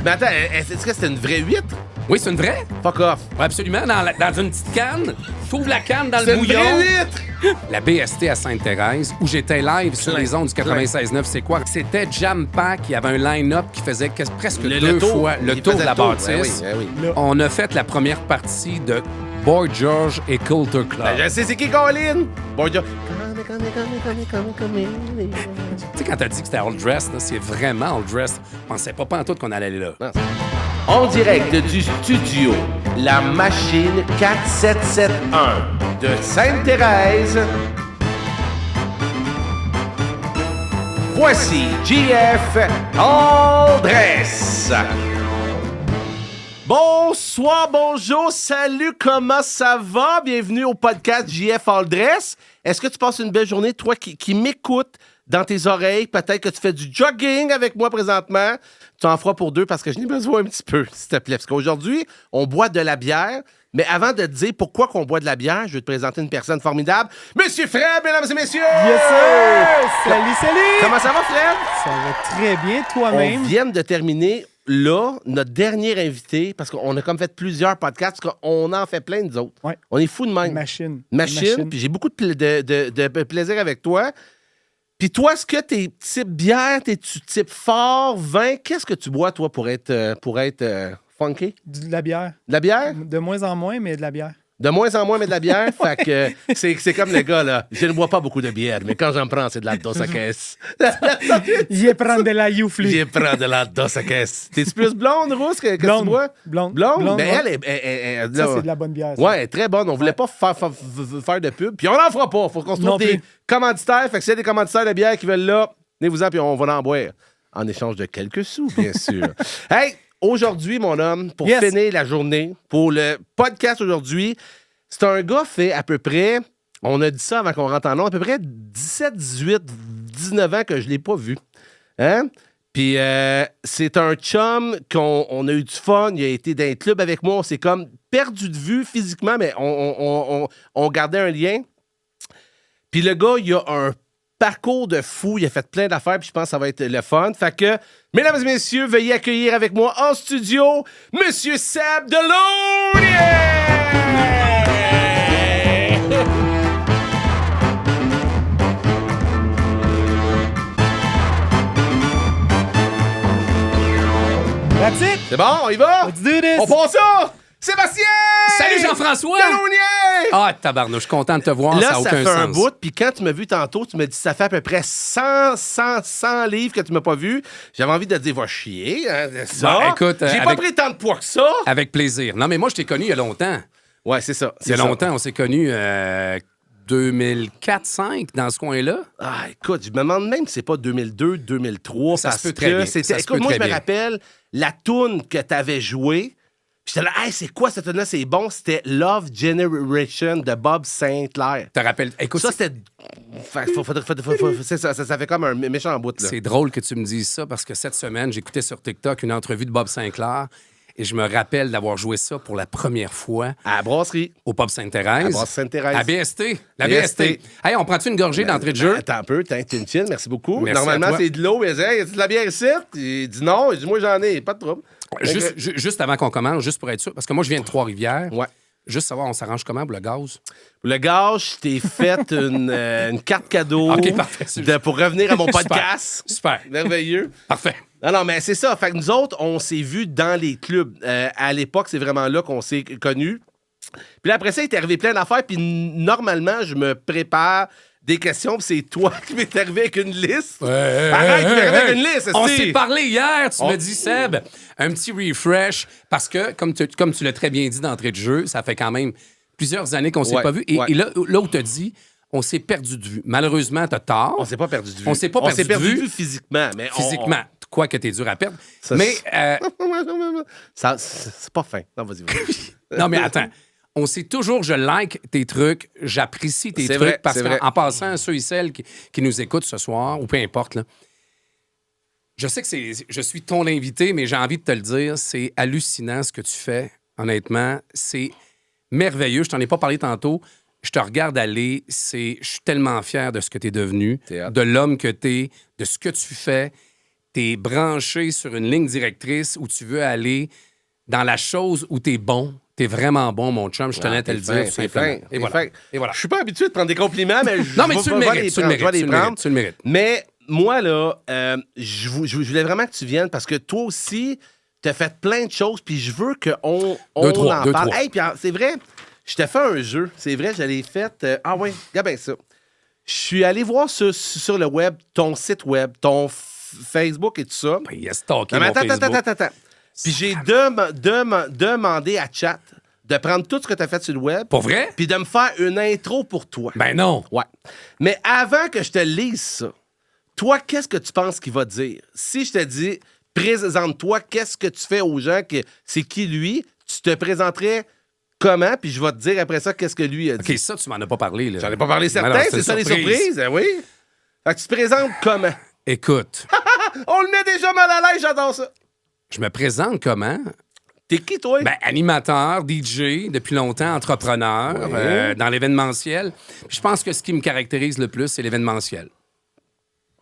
Mais attends, est-ce que c'était une vraie huître? Oui, c'est une vraie. Fuck off. Ouais, absolument. Dans une petite canne. T'ouvres la canne dans C'est le une bouillon. vraie huître! La BST à Sainte-Thérèse, où j'étais live sur les ondes du 96.9, c'est quoi? C'était Jam Pack. Il y avait un line-up qui faisait presque deux fois le tour de la bâtisse. Ben oui. On a fait la première partie de Boy George et Culture Club. Ben, je sais c'est qui, Colin? Bon, Dieu. Tu sais, quand t'as dit que c'était all dressed, c'est vraiment all dressed. Je pensais pas pantoute qu'on allait aller là. En direct du studio, la machine 4771 de Sainte-Thérèse. Voici JF All Dress. Bonsoir, bonjour, salut, comment ça va? Bienvenue au podcast JF All Dress. Est-ce que tu passes une belle journée, toi qui m'écoutes dans tes oreilles? Peut-être que tu fais du jogging avec moi présentement. Tu en feras pour deux parce que je n'ai besoin un petit peu, s'il te plaît. Parce qu'aujourd'hui, on boit de la bière. Mais avant de te dire pourquoi qu'on boit de la bière, je vais te présenter une personne formidable. Monsieur Fred, mesdames et messieurs! Yes, sir! Salut! Comment ça va, Fred? Ça va très bien, On toi-même. vient de terminer, là, notre dernier invité, parce qu'on a comme fait plusieurs podcasts, parce qu'on en fait plein, nous autres. Ouais. On est fous de même. Machine. Puis j'ai beaucoup de plaisir avec toi. Puis toi, est-ce que t'es type bière, t'es-tu type fort, vin? Qu'est-ce que tu bois, toi, pour être funky? De la bière. De la bière? De moins en moins, mais de la bière. De moins en moins, mais de la bière. Fait que c'est comme le gars, là. Je ne bois pas beaucoup de bière, mais quand j'en prends, c'est de la Dos à caisse. J'y prends de la youfli. J'y prends de la Dos à caisse. T'es-tu plus blonde, rousse, que tu Blonde. bois? Blonde. Mais ouais. elle Ça, là, c'est de la bonne bière. ça. ouais, très bonne. On voulait pas faire de pub. Puis on n'en fera pas. Faut qu'on se Non trouve des plus. commanditaires. Fait que s'il y a des commanditaires de bière qui veulent là, venez-vous-en, puis on va en boire. En échange de quelques sous, bien sûr. Hey, aujourd'hui, mon homme, pour Yes. finir la journée, pour le podcast aujourd'hui, c'est un gars fait à peu près, on a dit ça avant qu'on rentre en nom, à peu près 17, 18, 19 ans que je l'ai pas vu. Hein? Puis c'est un chum qu'on a eu du fun, il a été dans un club avec moi, on s'est comme perdu de vue physiquement, mais on gardait un lien. Puis le gars, il a un parcours de fou, il a fait plein d'affaires, puis je pense que ça va être le fun. Fait que, mesdames et messieurs, veuillez accueillir avec moi en studio, Monsieur Seb Delaunier! That's it! C'est bon, on y va? Let's do this! On passe ça! Sébastien! Salut Jean-François! Delaunier! Ah, tabarnouche, je suis content de te voir, Là, ça n'a ça aucun fait sens. un bout, puis quand tu m'as vu tantôt, tu m'as dit ça fait à peu près 100 livres que tu m'as pas vu. J'avais envie de te dire, va chier. Hein, ça. Bon, écoute, j'ai pas avec- pris tant de poids que ça. Avec plaisir. Non, mais moi, je t'ai connu il y a longtemps. Ouais, c'est ça. Il y a longtemps, on s'est connus 2004-5 dans ce coin-là. Ah, écoute, je me demande même si c'est pas 2002, 2003. Ça se parce peut très que bien. c'était- Ça se Écoute, peut moi, je très me bien. rappelle la toune que t'avais jouée. J'étais là, hey, c'est quoi cette toune-là? C'est bon. C'était Love Generation de Bob Sinclair. Te rappelles? Écoute, Ça, c'était. C'est ça, ça fait comme un méchant bout, là. c'est drôle que tu me dises ça parce que cette semaine, j'écoutais sur TikTok une entrevue de Bob Sinclair et je me rappelle d'avoir joué ça pour la première fois À la brasserie. au Pub Sainte-Thérèse. À Brasserie Sainte-Thérèse. À BST. La BST. BST. Hey, on prend-tu une gorgée d'entrée de jeu? Attends un peu, t'as une chill, merci beaucoup. Merci à Normalement, toi. c'est de l'eau. Il dit, hey, y a-tu de la bière ici? Il dit non. Il dit, moi, j'en ai, pas de trouble. Juste avant qu'on commence, juste pour être sûr, parce que moi, je viens de Trois-Rivières. Ouais. Juste savoir, on s'arrange comment pour le gaz? Le gage, je t'ai fait une carte cadeau OK, parfait. pour revenir à mon Super. podcast. Super. Merveilleux. Parfait. Non, mais c'est ça. Fait que nous autres, on s'est vus dans les clubs. À l'époque, c'est vraiment là qu'on s'est connus. Puis là, après ça, il est arrivé plein d'affaires. Puis normalement, je me prépare des questions. Puis c'est toi qui m'es arrivé avec une liste. Arrête, tu m'es arrivé avec une liste. On esti. s'est parlé hier, tu On- me dis, Seb, un petit refresh, parce que, comme tu l'as très bien dit d'entrée de jeu, ça fait quand même plusieurs années qu'on s'est Ouais, pas vu. Et, ouais. et là où tu as dit, on s'est perdu de vue. Malheureusement, t'as tort. On s'est pas perdu de vue. On s'est pas perdu de vue. physiquement. Mais Physiquement, quoi que t'es dur à perdre. Ça, Mais, Ça, c'est pas fin. Non, vas-y. non, mais attends. On sait toujours, je like tes trucs, j'apprécie tes C'est trucs, vrai, parce c'est vrai. qu'en passant, ceux et celles qui nous écoutent ce soir, ou peu importe, là, je sais que je suis ton invité, mais j'ai envie de te le dire, c'est hallucinant ce que tu fais, honnêtement. C'est merveilleux. Je t'en ai pas parlé tantôt. Je te regarde aller. Je suis tellement fier de ce que tu es devenu, T'es hot. de l'homme que tu es, de ce que tu fais. t'es branché sur une ligne directrice où tu veux aller dans la chose où t'es bon. T'es vraiment bon, mon chum, je tenais à te le dire, tout simplement. Et voilà. Je suis pas habitué de prendre des compliments, mais non, mais tu le mérites, tu le mérites. Mais moi, là, je voulais vraiment que tu viennes parce que toi aussi, t'as fait plein de choses, puis je veux qu'on en parle. Hey, puis c'est vrai, je t'ai fait un jeu. C'est vrai, je l'ai fait. Ah oui, regarde bien ça. Je suis allé voir sur le web, ton site web, ton Facebook et tout ça. Ben, il a stalké non, mais mon Facebook. Attends. Puis j'ai demandé à Chat de prendre tout ce que tu as fait sur le web. Pour vrai? Puis de me faire une intro pour toi. Ben non. Ouais. Mais avant que je te lise ça, toi, qu'est-ce que tu penses qu'il va dire? Si je te dis, présente-toi, qu'est-ce que tu fais aux gens? C'est qui lui? Tu te présenterais comment? Puis je vais te dire après ça qu'est-ce que lui a dit. OK, ça, tu m'en as pas parlé. J'en ai pas parlé certain, c'est ça les surprises. Oui. Fait que tu te présentes comment? Écoute. On le met déjà mal à l'aise, j'adore ça. Je me présente comment? T'es qui, toi? Ben, animateur, DJ, depuis longtemps, entrepreneur, dans l'événementiel. Puis je pense que ce qui me caractérise le plus, c'est l'événementiel.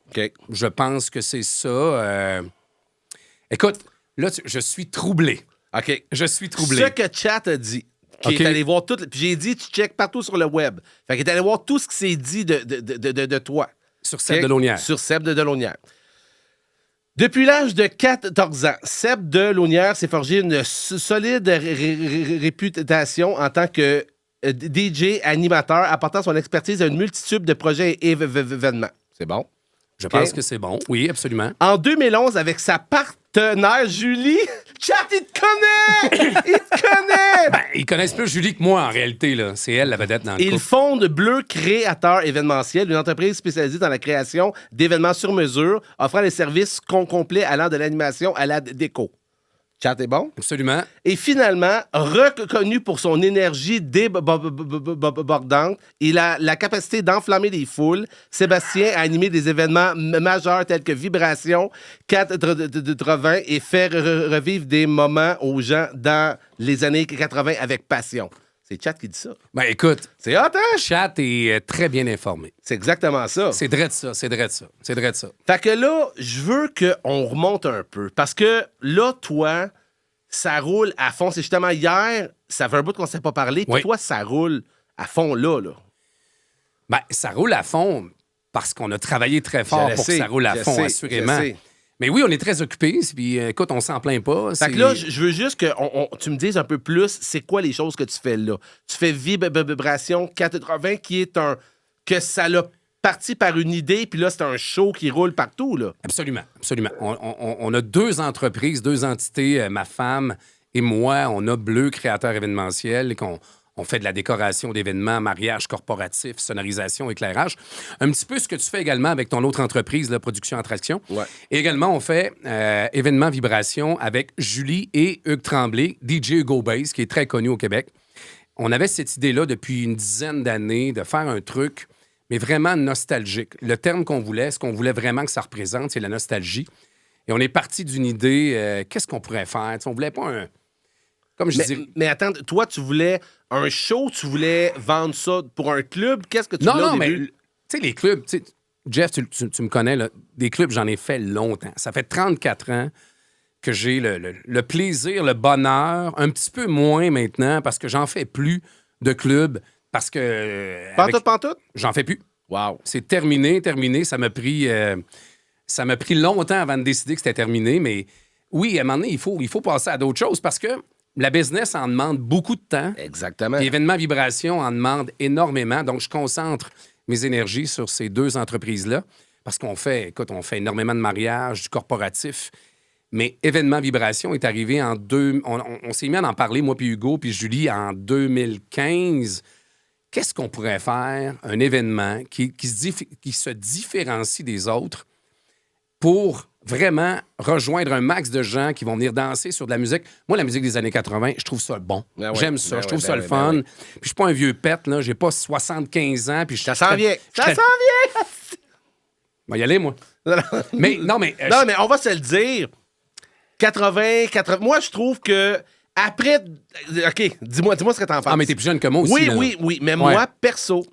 OK. Je pense que c'est ça. Écoute, là, je suis troublé. OK. Je suis troublé. Ce que Chat a dit, qui est allé voir tout... Puis j'ai dit, tu checkes partout sur le web. Fait qu'il est allé voir tout ce qui s'est dit de toi. Sur Seb Delaunière. Sur Seb de Delaunière. Depuis l'âge de 14 ans, Seb de Delaunière s'est forgé une solide réputation en tant que DJ animateur, apportant son expertise à une multitude de projets et événements. C'est bon? Je pense que c'est bon. Oui, absolument. En 2011, avec sa partenaire Julie, Chat, il te connaît! Il te connaît! Ben, ils connaissent plus Julie que moi, en réalité. Là. C'est elle, la vedette dans le couple. Ils fondent Bleu Créateur Événementiel, une entreprise spécialisée dans la création d'événements sur mesure, offrant des services complets allant de l'animation à la déco. Chat est bon? Absolument. Et finalement, reconnu pour son énergie débordante et la capacité d'enflammer les foules, Sébastien a animé des événements majeurs tels que Vibration, 80 et faire revivre des moments aux gens dans les années 80 avec passion. C'est Chat qui dit ça. Ben écoute, c'est hot, hein? Chat est très bien informé. C'est exactement ça. C'est vrai de ça. Fait que là, je veux qu'on remonte un peu. Parce que là, toi, ça roule à fond. C'est justement hier, ça fait un bout qu'on ne s'est pas parlé. Puis toi, ça roule à fond là. Ben, ça roule à fond parce qu'on a travaillé très fort pour que ça roule à fond, assurément. Mais oui, on est très occupés, puis écoute, on s'en plaint pas. Fait que là, je veux juste que tu me dises un peu plus, c'est quoi les choses que tu fais là? Tu fais Vibration 80, qui est que ça l'a parti par une idée, puis là, c'est un show qui roule partout, là. Absolument. On a 2 entreprises, 2 entités, ma femme et moi. On a Bleu Créateur Événementiel, on fait de la décoration d'événements, mariage corporatif, sonorisation, éclairage. Un petit peu ce que tu fais également avec ton autre entreprise, la Production Attraction. Ouais. Et également, on fait événements vibration avec Julie et Hugues Tremblay, DJ Hugo Bass, qui est très connu au Québec. On avait cette idée-là depuis une dizaine d'années de faire un truc, mais vraiment nostalgique. Le terme qu'on voulait, ce qu'on voulait vraiment que ça représente, c'est la nostalgie. Et on est parti d'une idée, qu'est-ce qu'on pourrait faire? T'sais, on voulait pas un... Comme je dis... Mais attends, toi, tu voulais un show, tu voulais vendre ça pour un club? Qu'est-ce que tu voulais au début? Non, mais tu sais, les clubs, Jeff, tu me connais, là, des clubs, j'en ai fait longtemps. Ça fait 34 ans que j'ai le plaisir, le bonheur, un petit peu moins maintenant, parce que j'en fais plus de clubs, parce que... Pantoute? J'en fais plus. Wow. C'est terminé. Ça m'a pris longtemps avant de décider que c'était terminé, mais oui, à un moment donné, il faut passer à d'autres choses, parce que la business en demande beaucoup de temps. Exactement. L'événement vibration en demande énormément. Donc, je concentre mes énergies sur ces 2 entreprises-là parce qu'on fait énormément de mariages, du corporatif. Mais événement vibration est arrivé en on s'est mis à en parler, moi puis Hugo puis Julie, en 2015. Qu'est-ce qu'on pourrait faire? Un événement qui se différencie des autres pour vraiment rejoindre un max de gens qui vont venir danser sur de la musique. Moi, la musique des années 80, je trouve ça bon. J'aime ça. Je trouve ça le fun. Puis je suis pas un vieux pet, là. J'ai pas 75 ans. Puis ça s'en vient. Ça s'en vient! On va y aller, moi. mais non, mais on va se le dire. 80... Moi, je trouve que après... OK, dis-moi ce que t'en penses. Ah, mais t'es plus jeune que moi aussi. Oui. Mais moi, perso,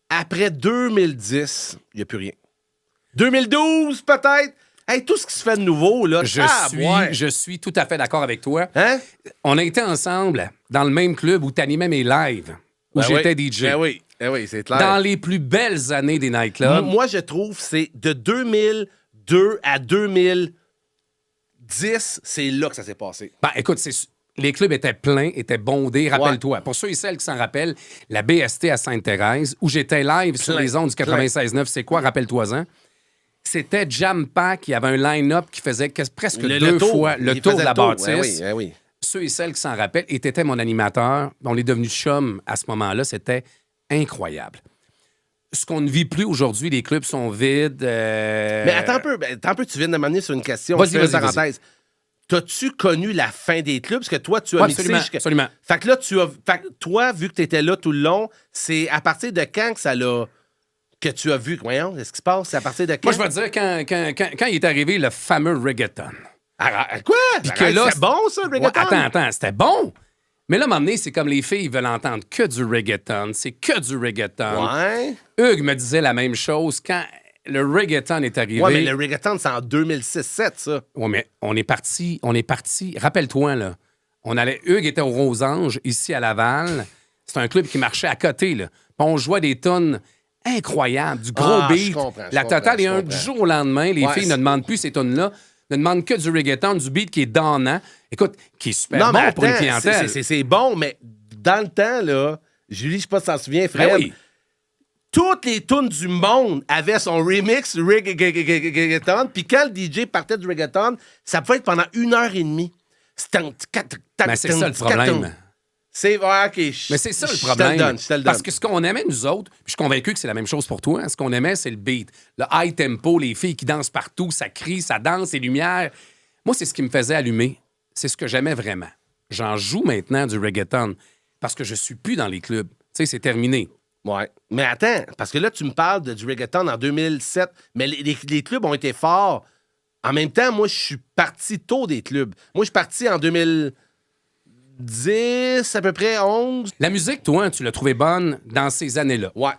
après 2010, il n'y a plus rien. 2012, peut-être. Hey, tout ce qui se fait de nouveau, là, Je suis tout à fait d'accord avec toi. Hein? On a été ensemble dans le même club où tu animais mes lives, où j'étais DJ. Ben oui, c'est clair. Dans les plus belles années des nightclubs. Moi, je trouve c'est de 2002 à 2010, c'est là que ça s'est passé. Ben, écoute, les clubs étaient pleins, étaient bondés. Rappelle-toi, pour ceux et celles qui s'en rappellent, la BST à Sainte-Thérèse, où j'étais live sur les ondes du 96.9, c'est quoi? Rappelle-toi-en. C'était Jam Pack. Il y avait un line-up qui faisait presque deux fois le tour de la bâtisse. Oui. Ceux et celles qui s'en rappellent, et t'étais mon animateur. On est devenus chums à ce moment-là. C'était incroyable. Ce qu'on ne vit plus aujourd'hui, les clubs sont vides. Mais attends un peu, tu viens de m'amener sur une question. Vas-y, je fais une parenthèse. T'as-tu connu la fin des clubs? Parce que toi, tu as mixé... Absolument. Fait que là, toi, vu que tu étais là tout le long, c'est à partir de quand que ça l'a... que tu as vu... Voyons, qu'est-ce qui se passe? C'est à partir de quand? Moi, je vais te dire, quand il est arrivé le fameux reggaeton. Quoi? C'était bon, ça, le reggaeton? Ouais, attends, c'était bon. Mais là, à un moment donné, c'est comme les filles veulent entendre que du reggaeton. C'est que du reggaeton. Ouais. Hugues me disait la même chose quand le reggaeton est arrivé. Ouais, mais le reggaeton, c'est en 2006-7, ça. Ouais, mais on est parti. Rappelle-toi, là. Hugues était au Rosange, ici à Laval. C'est un club qui marchait à côté, là. Puis on jouait des tonnes incroyables, du gros beat. La totale, et du jour au lendemain, les filles ne demandent plus ces tonnes-là. Ne demandent que du reggaeton, du beat qui est donnant. Écoute, qui est super bon pour une clientèle. C'est bon, mais dans le temps, là, Julie, je sais pas si tu t'en souviens, Fred, ben oui. Toutes les tunes du monde avaient son remix reggaeton, puis quand le DJ partait du reggaeton, ça pouvait être pendant 1h30. Mais c'est ça le problème. C'est OK. Mais c'est ça le problème. Je te le donne. Parce que ce qu'on aimait, nous autres, puis je suis convaincu que c'est la même chose pour toi, ce qu'on aimait, c'est le beat. Le high tempo, les filles qui dansent partout, ça crie, ça danse, les lumières. Moi, c'est ce qui me faisait allumer. C'est ce que j'aimais vraiment. J'en joue maintenant du reggaeton parce que je suis plus dans les clubs. Tu sais, c'est terminé. Ouais. Mais attends, parce que là, tu me parles du reggaeton en 2007, mais les clubs ont été forts. En même temps, moi, je suis parti tôt des clubs. Moi, je suis parti en 2010, à peu près 11. La musique, toi, tu l'as trouvée bonne dans ces années-là. Ouais.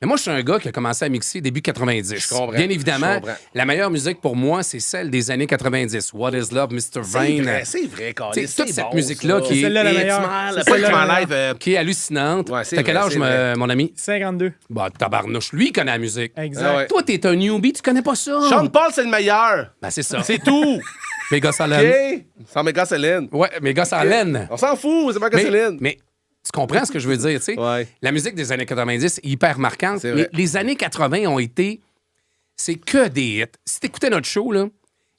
Mais moi, je suis un gars qui a commencé à mixer début 90. Je comprends. Bien évidemment, la meilleure musique pour moi, c'est celle des années 90. What is Love, Mr. Vain. C'est vrai, Carly. Toute cette musique-là qui est... celle-là la meilleure. Qui est hallucinante. Ouais, t'as quel âge, mon ami? 52. Bah, tabarnouche, lui, il connaît la musique. Exact. Ah ouais. Toi, t'es un newbie, tu connais pas ça. Sean Paul, c'est le meilleur. Ben, c'est ça. C'est tout. Méga Salène. OK? Sans méga Céline. Ouais, Méga Salène. On s'en fout, c'est méga Céline. Mais tu comprends ce que je veux dire, tu sais? Ouais. La musique des années 90 est hyper marquante. C'est vrai. Les années 80 ont été... C'est que des hits. Si t'écoutais notre show, là,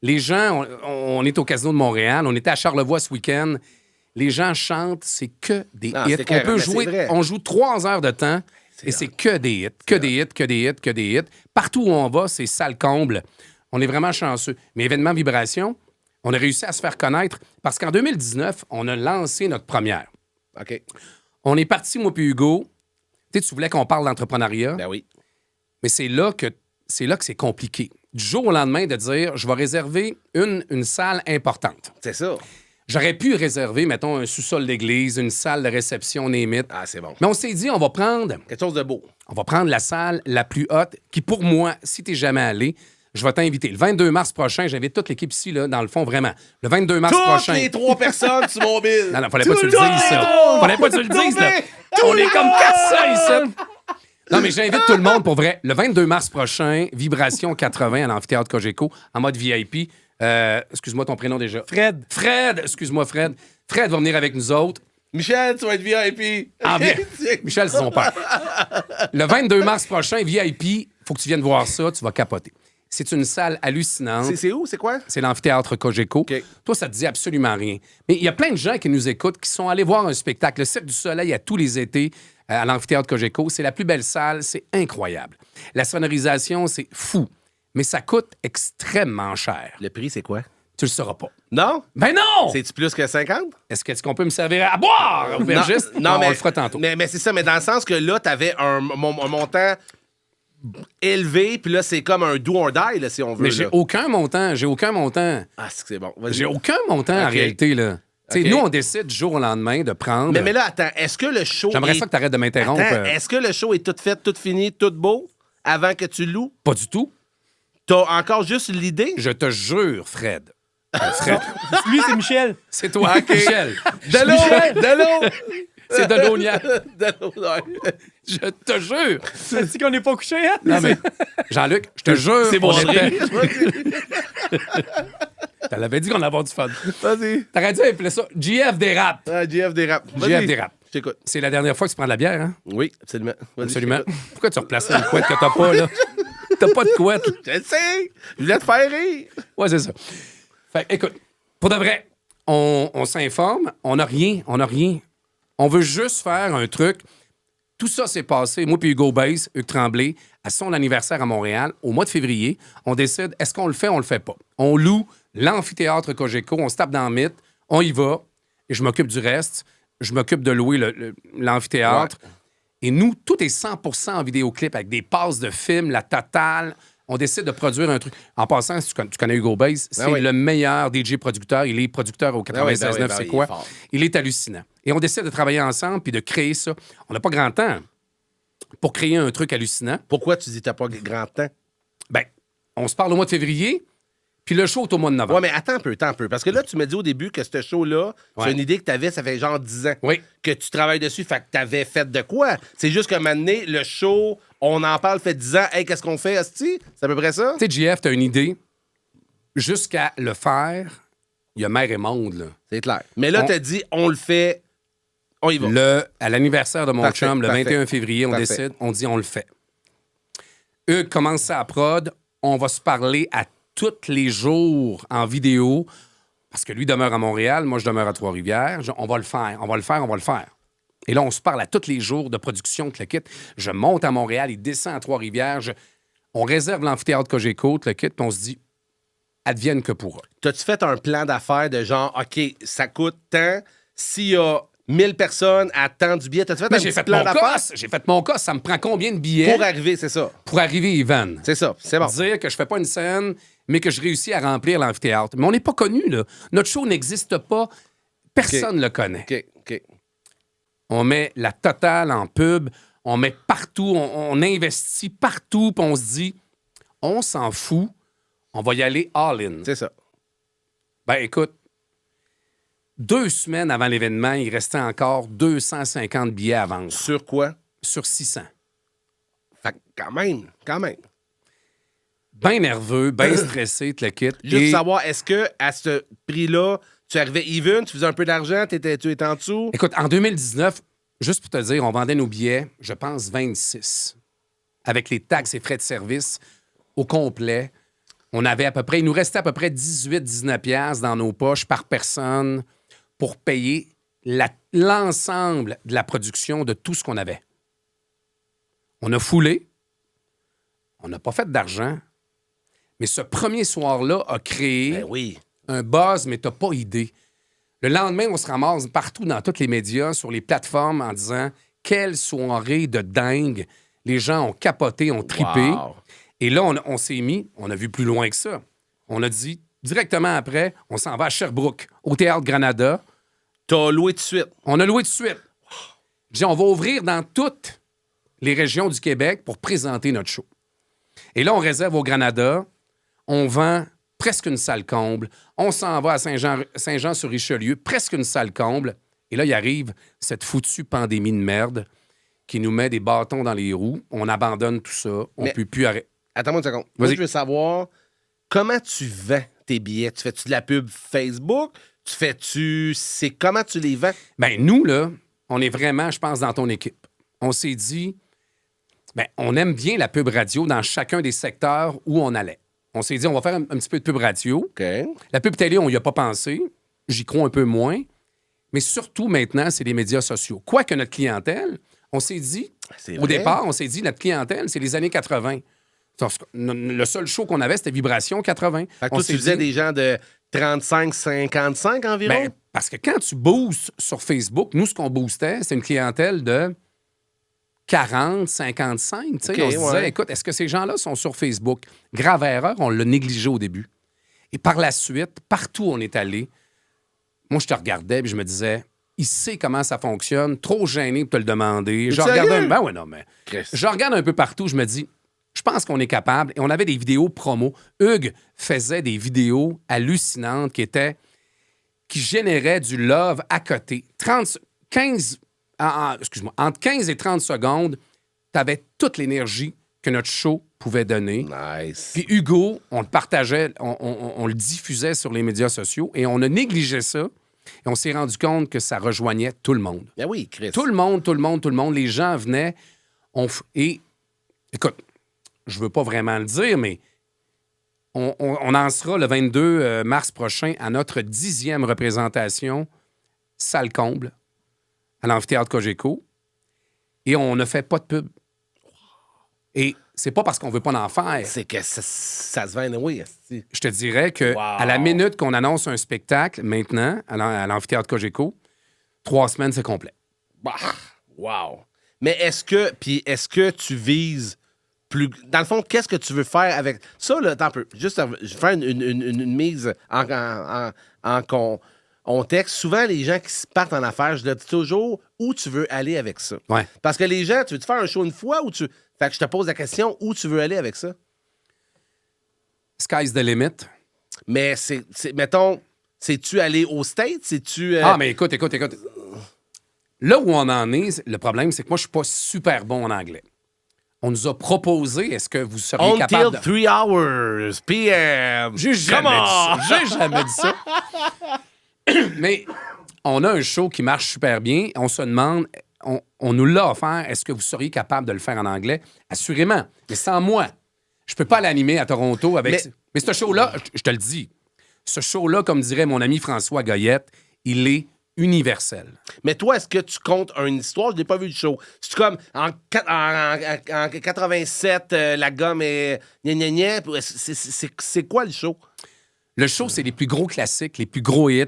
les gens... On est au Casino de Montréal, on était à Charlevoix ce week-end. Les gens chantent, c'est que des hits. On peut jouer... On joue 3 heures de temps et c'est que des hits. Que des hits, que des hits, que des hits. Partout où on va, c'est sale comble. On est vraiment chanceux. Mais événement Vibration, on a réussi à se faire connaître parce qu'en 2019, on a lancé notre première. OK. On est parti, moi puis Hugo. Tu voulais qu'on parle d'entrepreneuriat. Ben oui. Mais c'est là que c'est compliqué. Du jour au lendemain, de dire, je vais réserver une salle importante. C'est ça. J'aurais pu réserver, mettons, un sous-sol d'église, une salle de réception, némite. Ah, c'est bon. Mais on s'est dit, on va prendre Quelque chose de beau. la salle la plus haute, qui pour moi, si t'es jamais allé, je vais t'inviter. Le 22 mars prochain, j'invite toute l'équipe ici, là, dans le fond, vraiment. Le 22 mars prochain. Toutes les 3 personnes sur mon bill. Non, fallait pas que tu le dises, ça. Fallait pas que tu le dises, là. On est comme 400 ici. Non, mais j'invite tout le monde, pour vrai. Le 22 mars prochain, Vibration 80 à l'amphithéâtre Cogeco, en mode VIP. Excuse-moi ton prénom déjà. Fred. Fred, excuse-moi, Fred. Fred va venir avec nous autres. Michel, tu vas être VIP. Ah, bien. Michel, c'est son père. Le 22 mars prochain, VIP, faut que tu viennes voir ça, tu vas capoter. C'est une salle hallucinante. C'est où? C'est quoi? C'est l'amphithéâtre Cogeco. OK. Toi, ça te dit absolument rien. Mais il y a plein de gens qui nous écoutent, qui sont allés voir un spectacle. Le Cirque du Soleil, à tous les étés, à l'amphithéâtre Cogeco. C'est la plus belle salle. C'est incroyable. La sonorisation, c'est fou. Mais ça coûte extrêmement cher. Le prix, c'est quoi? Tu le sauras pas. Non? Ben non! C'est-tu plus que 50? Est-ce qu'on peut me servir à boire, aubergiste? Non, mais on le fera tantôt. Mais c'est ça, mais dans le sens que là, t'avais un montant élevé, puis là, c'est comme un do or die, là, si on veut. Mais j'ai aucun montant. Ah, c'est bon. Vas-y. J'ai aucun montant en OK. réalité, là. OK. Nous, on décide du jour au lendemain de prendre. Mais là, attends, est-ce que le show. J'aimerais ça que tu arrêtes de m'interrompre. Attends, est-ce que le show est tout fait, tout fini, tout beau, avant que tu loues? Pas du tout. T'as encore juste l'idée? Je te jure, Fred. Fred, Lui, c'est Michel. c'est toi, Michel. De l'eau! C'est de l'eau niaise. De l'eau, ouais. Je te jure. Tu dis qu'on n'est pas couché, hein? Non, mais Jean-Luc, je te jure. C'est bon, on était- André. Tu l'avais dit qu'on allait avoir du fun. Vas-y. T'aurais dû appeler ça GF dérape. Ah, GF dérape. GF dérape. Je t'écoute. C'est la dernière fois que tu prends de la bière, hein? Oui, absolument. Vas-y, Absolument. je t'écoute. Pourquoi tu replaces une couette que t'as pas, là? T'as pas de couette. Je sais! Je voulais te faire rire. Ouais, c'est ça. Fait que, écoute, pour de vrai, on s'informe, on n'a rien. On veut juste faire un truc. Tout ça s'est passé, moi puis Hugo Baze, Hugues Tremblay, à son anniversaire à Montréal, au mois de février. On décide, est-ce qu'on le fait ou on le fait pas? On loue l'amphithéâtre Cogeco, on se tape dans le mythe, on y va, et je m'occupe du reste. Je m'occupe de louer l'amphithéâtre. Ouais. Et nous, tout est 100% en vidéoclip, avec des passes de films, la totale. On décide de produire un truc. En passant, si tu connais Hugo Baze, c'est oui. le meilleur DJ producteur. Il est producteur au 96.9, c'est il quoi? est fort. Il est hallucinant. Et on décide de travailler ensemble puis de créer ça. On n'a pas grand temps pour créer un truc hallucinant. Pourquoi tu dis t'as pas grand temps? Ben, on se parle au mois de février, puis le show est au mois de novembre. Ouais, mais attends un peu. Parce que là, tu m'as dit au début que ce show-là, Ouais. c'est une idée que t'avais, ça fait genre 10 ans. Oui. Que tu travailles dessus, fait que t'avais fait de quoi? C'est juste qu'à un moment donné, le show, on en parle, fait 10 ans. Hey, qu'est-ce qu'on fait, Asti? C'est à peu près ça? Tu sais, JF, t'as une idée. Jusqu'à le faire, il y a mer et monde, là. C'est clair. Mais là, On- t'as dit, on le fait, on y va. À l'anniversaire de mon Parfait, chum, le parfait. 21 février, on Parfait. décide, on dit on le fait. Hugues commence ça à prod, on va se parler à tous les jours en vidéo, parce que lui demeure à Montréal, moi je demeure à Trois-Rivières. On va le faire, on va le faire, on va le faire. Et là, on se parle à tous les jours de production, tout le kit. Je monte à Montréal, il descend à Trois-Rivières. On réserve l'amphithéâtre Cogeco, tout le kit, puis on se dit, advienne que pourra. T'as-tu fait un plan d'affaires de genre, OK, ça coûte tant, s'il y a 1000 personnes à tant du billet, t'as-tu fait Mais un j'ai petit fait plan mon d'affaires? cas, j'ai fait mon cas. Ça me prend combien de billets Pour arriver, c'est ça. pour arriver Ivan? C'est ça, c'est bon. Dire que je fais pas une scène, mais que je réussis à remplir l'amphithéâtre. Mais on n'est pas connu, là. Notre show n'existe pas. Personne ne le connaît. OK, OK. On met la totale en pub, on met partout, on investit partout, puis on se dit, on s'en fout, on va y aller all-in. C'est ça. Ben écoute, 2 semaines avant l'événement, il restait encore 250 billets à vendre Sur quoi? sur 600. Fait que quand même. Bien nerveux, bien stressé, te le quitte. Juste Et- savoir, est-ce que à ce prix-là, tu arrivais even, tu faisais un peu d'argent, tu étais en dessous? Écoute, en 2019, juste pour te dire, on vendait nos billets, je pense, 26. Avec les taxes et frais de service au complet. On avait à peu près, il nous restait à peu près 18-19 piastres dans nos poches par personne pour payer l'ensemble de la production de tout ce qu'on avait. On a foulé. On n'a pas fait d'argent. Mais ce premier soir-là a créé Ben oui. un buzz, mais t'as pas idée. Le lendemain, on se ramasse partout dans tous les médias, sur les plateformes, en disant « Quelle soirée de dingue! » Les gens ont capoté, ont trippé. Wow. Et là, on s'est mis, on a vu plus loin que ça. On a dit, directement après, on s'en va à Sherbrooke, au Théâtre Granada. T'as loué tout de suite. On a loué tout de suite. J'ai dit, on va ouvrir dans toutes les régions du Québec pour présenter notre show. Et là, on réserve au Granada. On vend presque une salle comble. On s'en va à Saint-Jean-sur-Richelieu, presque une salle comble. Et là, il arrive cette foutue pandémie de merde qui nous met des bâtons dans les roues. On abandonne tout ça. On ne Mais- peut plus arrêter. Attends-moi une seconde. Moi, Vas-y. je veux savoir comment tu vends tes billets. Tu fais-tu de la pub Facebook? C'est comment tu les vends? Ben nous, là, on est vraiment, je pense, dans ton équipe. On s'est dit, ben, on aime bien la pub radio dans chacun des secteurs où on allait. On s'est dit, on va faire un petit peu de pub radio. OK. La pub télé, on n'y a pas pensé. J'y crois un peu moins. Mais surtout, maintenant, c'est les médias sociaux. Quoique notre clientèle, on s'est dit, C'est au vrai. départ, on s'est dit, notre clientèle, c'est les années 80. Le seul show qu'on avait, c'était Vibration 80. Fait que On toi, s'est tu faisais dit, des gens de 35-55 environ? ben, parce que quand tu boostes sur Facebook, nous, ce qu'on boostait, c'est une clientèle de 40, 55. Tu sais, OK, on se disait, ouais. écoute, est-ce que ces gens-là sont sur Facebook? Grave erreur, on l'a négligé au début. Et par la suite, partout où on est allé, moi, je te regardais et je me disais, il sait comment ça fonctionne, trop gêné pour te le demander. Je sérieux? regardais, ben ouais, non, mais Chris. je regarde un peu partout, je me dis, Je pense qu'on est capable. Et on avait des vidéos promo. Hugues faisait des vidéos hallucinantes qui généraient du love à côté. Entre 15 et 30 secondes, tu avais toute l'énergie que notre show pouvait donner. Nice. Puis Hugo, on le partageait, on le diffusait sur les médias sociaux et on a négligé ça. Et on s'est rendu compte que ça rejoignait tout le monde. Ben oui, Chris. Tout le monde. Les gens venaient. Et écoute, je veux pas vraiment le dire, mais on en sera le 22 mars prochain à notre 10e représentation, salle comble, à l'amphithéâtre Cogeco. Et on ne fait pas de pub. Et c'est pas parce qu'on veut pas en faire. C'est que ça se vend, oui. Je te dirais que à la minute qu'on annonce un spectacle, maintenant, à l'amphithéâtre Cogeco, 3 semaines, c'est complet. Bah, wow. Mais est-ce que tu vises plus... Dans le fond, qu'est-ce que tu veux faire avec... Ça, là, attends un peu. Juste faire une mise en contexte. Souvent, les gens qui se partent en affaires, je leur dis toujours où tu veux aller avec ça. Ouais. Parce que les gens, tu veux te faire un show une fois ou tu... Fait que je te pose la question, où tu veux aller avec ça? Sky's the limit. Mais mettons, c'est-tu aller aux States? C'est-tu... Ah, mais écoute. Là où on en est, le problème, c'est que moi, je suis pas super bon en anglais. On nous a proposé, est-ce que vous seriez capable Until 3 hours, PM. J'ai jamais dit ça. Mais on a un show qui marche super bien. On se demande, on nous l'a offert, est-ce que vous seriez capable de le faire en anglais? Assurément. Mais sans moi. Je peux pas l'animer à Toronto avec... Mais ce show-là, je te le dis, ce show-là, comme dirait mon ami François Goyette, il est universel. Mais toi, est-ce que tu comptes une histoire? Je n'ai pas vu le show. C'est comme en 87, la gomme est gna. C'est quoi le show? Le show, c'est les plus gros classiques, les plus gros hits.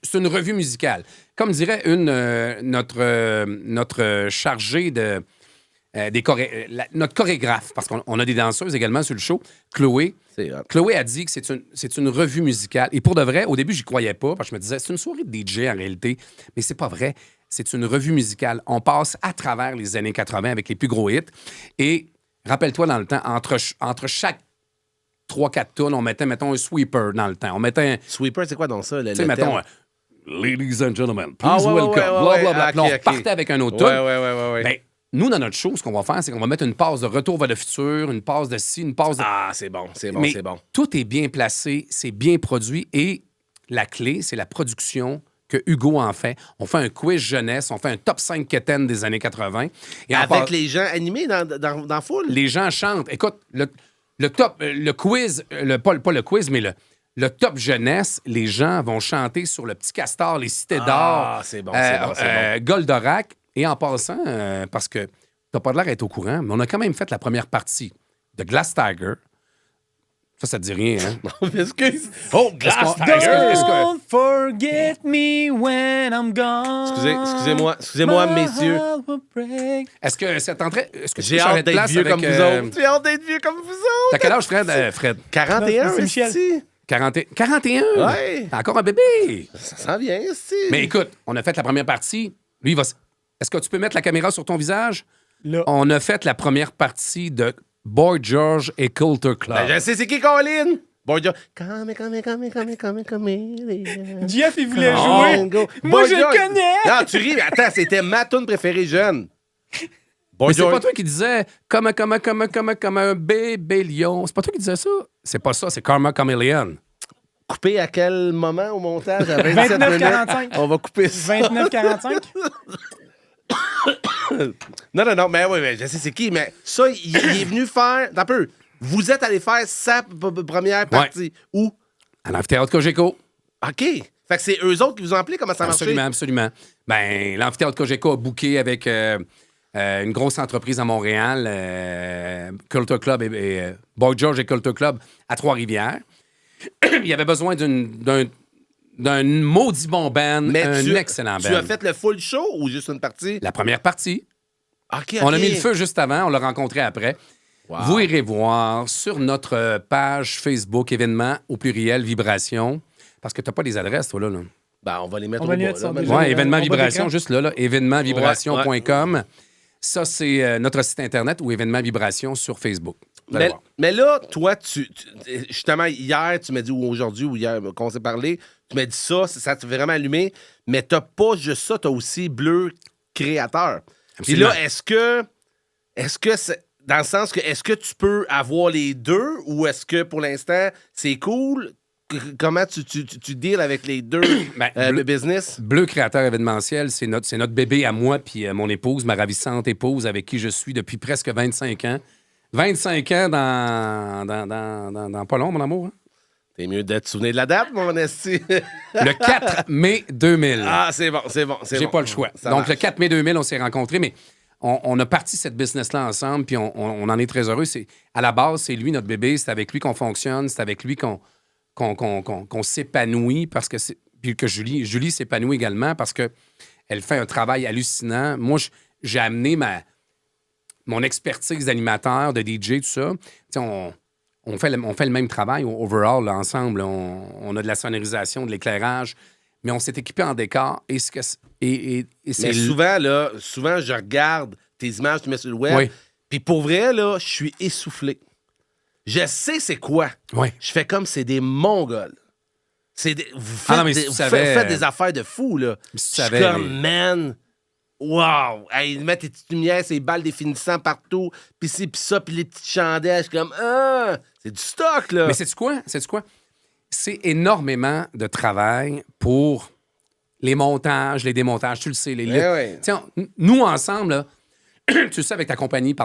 C'est une revue musicale. Comme dirait notre chargée de... notre chorégraphe, parce qu'on a des danseuses également sur le show, Chloé. Chloé a dit que c'est une revue musicale. Et pour de vrai, au début, j'y croyais pas, parce que je me disais, c'est une soirée de DJ en réalité. Mais c'est pas vrai. C'est une revue musicale. On passe à travers les années 80 avec les plus gros hits. Et rappelle-toi, dans le temps, entre chaque 3-4 tunes, on mettait, mettons, un sweeper dans le temps. On mettait un... Sweeper, c'est quoi dans ça? Tu sais, mettons... Ladies and gentlemen, please welcome. Blablabla. Puis on repartait avec un autre tune. Ouais. Ben, nous, dans notre show, ce qu'on va faire, c'est qu'on va mettre une passe de Retour vers le futur, une passe de ci, une passe de... Ah, c'est bon. Mais tout est bien placé, c'est bien produit et la clé, c'est la production que Hugo en fait. On fait un quiz jeunesse, on fait un top 5 quétaines des années 80. Et avec les gens animés dans la foule? Les gens chantent. Écoute, le quiz, pas le quiz, mais le top jeunesse, les gens vont chanter sur le Petit Castor, les Cités d'Or. Ah, c'est bon. Goldorak. Et en passant, parce que t'as pas l'air d'être au courant, mais on a quand même fait la première partie de Glass Tiger. Ça te dit rien, hein? Excuse. Oh, Glass Tiger! Don't forget me when I'm gone. Excusez-moi, messieurs. Est-ce que ça tenterait... Est-ce que tu J'ai peux changer hâte de d'être place vieux avec, comme vous autres. J'ai hâte d'être vieux comme vous autres. T'as quel âge, Fred? 41, C'est Michel. esti. 41? Ouais. T'as encore un bébé? Ça s'en vient, esti. Mais écoute, on a fait la première partie. Lui, il va... Est-ce que tu peux mettre la caméra sur ton visage? Là. On a fait la première partie de Boy George et Culture Club. Ben, je sais c'est qui, Colin? Boy George. Come. Jeff, il voulait jouer. Moi, je le connais. Non, tu ris. Attends, c'était ma tune préférée jeune. Mais c'est pas toi qui disais comme un bébé lion. C'est pas toi qui disais ça? C'est pas ça, c'est Karma Chameleon. Coupé à quel moment au montage? À 27 minutes? 29-45. On va couper ça. 29-45. Non, mais oui, je sais c'est qui, mais ça, il est venu faire... Un peu. Vous êtes allé faire sa première partie. Ouais. Où? À l'amphithéâtre Cogeco. OK. Fait que c'est eux autres qui vous ont appelé? Comment ça marche? Absolument. Ben, l'amphithéâtre Cogeco a booké avec une grosse entreprise à Montréal, Culture Club et Boy George et Culture Club à Trois-Rivières. Il y avait besoin d'un maudit bon band, excellent band. Tu as fait le full show ou juste une partie? La première partie. OK. On a mis le feu juste avant, on l'a rencontré après. Wow. Vous irez voir sur notre page Facebook, événements au pluriel, Vibration, parce que tu n'as pas les adresses, toi, là. Ben, on va les mettre On au va bas. les mettre là, sur maintenant. Ouais, événements en bas Vibration, d'écran. juste là, événementsvibration.com. Ça, c'est notre site Internet ou événement vibration sur Facebook. Vous allez voir. Mais là, toi, justement, hier, tu m'as dit, ou aujourd'hui, ou hier, qu'on s'est parlé, tu m'as dit ça t'a vraiment allumé, mais t'as pas juste ça, t'as aussi Bleu Créateur. Puis là, est-ce que c'est dans le sens que est-ce que tu peux avoir les deux ou est-ce que pour l'instant, c'est cool? Comment tu deals avec les deux le business? Bleu Créateur événementiel, c'est notre bébé à moi puis mon épouse, ma ravissante épouse avec qui je suis depuis presque 25 ans. 25 ans dans pas long, mon amour. Hein? T'es mieux de te souvenir de la date, mon esti. Le 4 mai 2000. Ah, c'est bon. J'ai pas le choix. Donc, le 4 mai 2000, on s'est rencontrés, mais on a parti cette business-là ensemble, puis on en est très heureux. À la base, c'est lui, notre bébé. C'est avec lui qu'on fonctionne. C'est avec lui qu'on s'épanouit, parce que puis que Julie s'épanouit également parce qu'elle fait un travail hallucinant. Moi, j'ai amené mon expertise d'animateur, de DJ, tout ça. On fait le même travail overall là, ensemble. On a de la sonorisation, de l'éclairage, mais on s'est équipé en décor. Et c'est mais souvent, je regarde tes images que tu mets sur le web, oui. Puis pour vrai, là, je suis essoufflé. Je sais c'est quoi. Oui. Je fais comme c'est des Mongols. Vous faites des affaires de fou, là. Je suis comme, man... Wow! Hey, ils mettent les petites lumières, ces balles définissant partout, pis ci, pis ça, pis les petites chandelles. Je suis comme, c'est du stock, là! Mais c'est-tu quoi? C'est énormément de travail pour les montages, les démontages, tu le sais. Nous, ensemble, là, tu le sais, avec ta compagnie,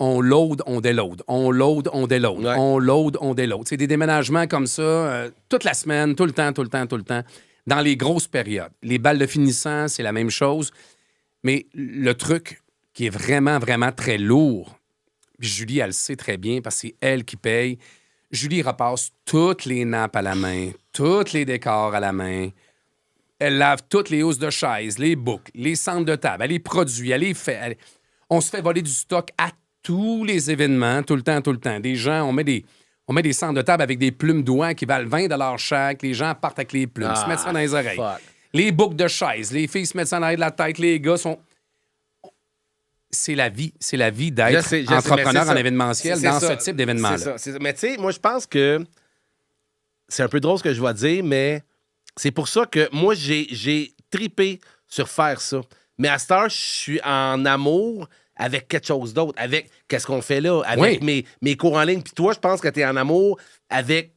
on load, on déload. On load, on déload. Ouais. On load, on déload. C'est des déménagements comme ça, toute la semaine, tout le temps. Dans les grosses périodes. Les balles de finissant, c'est la même chose. Mais le truc qui est vraiment, vraiment très lourd, puis Julie, elle le sait très bien parce que c'est elle qui paye. Julie repasse toutes les nappes à la main, tous les décors à la main. Elle lave toutes les hausses de chaises, les boucles, les centres de table. Elle les produit, elle les fait. On se fait voler du stock à tous les événements, tout le temps. Des gens, on met des centres de table avec des plumes d'oie qui valent 20 $ chaque. Les gens partent avec les plumes, se mettent ça dans les oreilles. Fuck. Les boucles de chaises, les filles se mettent ça dans la tête, les gars sont... C'est la vie d'être entrepreneur en événementiel dans ce type d'événement-là. Mais tu sais, moi, je pense que c'est un peu drôle ce que je vais dire, mais c'est pour ça que moi, j'ai tripé sur faire ça. Mais à cette heure, je suis en amour avec quelque chose d'autre, avec qu'est-ce qu'on fait là, avec mes cours en ligne. Puis toi, je pense que tu es en amour avec...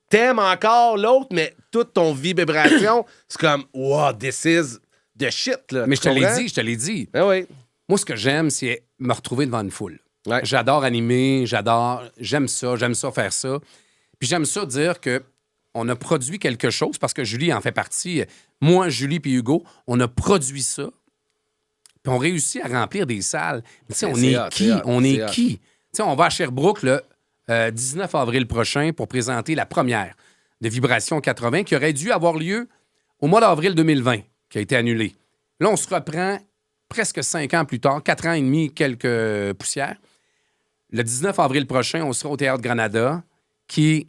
T'aimes encore l'autre, mais toute ton vibration, c'est comme, wow, this is the shit, là. Mais je te l'ai dit. Ah oui. Moi, ce que j'aime, c'est me retrouver devant une foule. Ouais. J'adore animer, j'aime ça faire ça. Puis j'aime ça dire que on a produit quelque chose, parce que Julie en fait partie. Moi, Julie puis Hugo, on a produit ça. Puis on réussit à remplir des salles. Mais tu sais, on est qui? Tu sais, on va à Sherbrooke le 19 avril prochain pour présenter la première de Vibration 80 qui aurait dû avoir lieu au mois d'avril 2020, qui a été annulée. Là, on se reprend presque 5 ans plus tard, 4 ans et demi, quelques poussières. Le 19 avril prochain, on sera au Théâtre Granada, qui est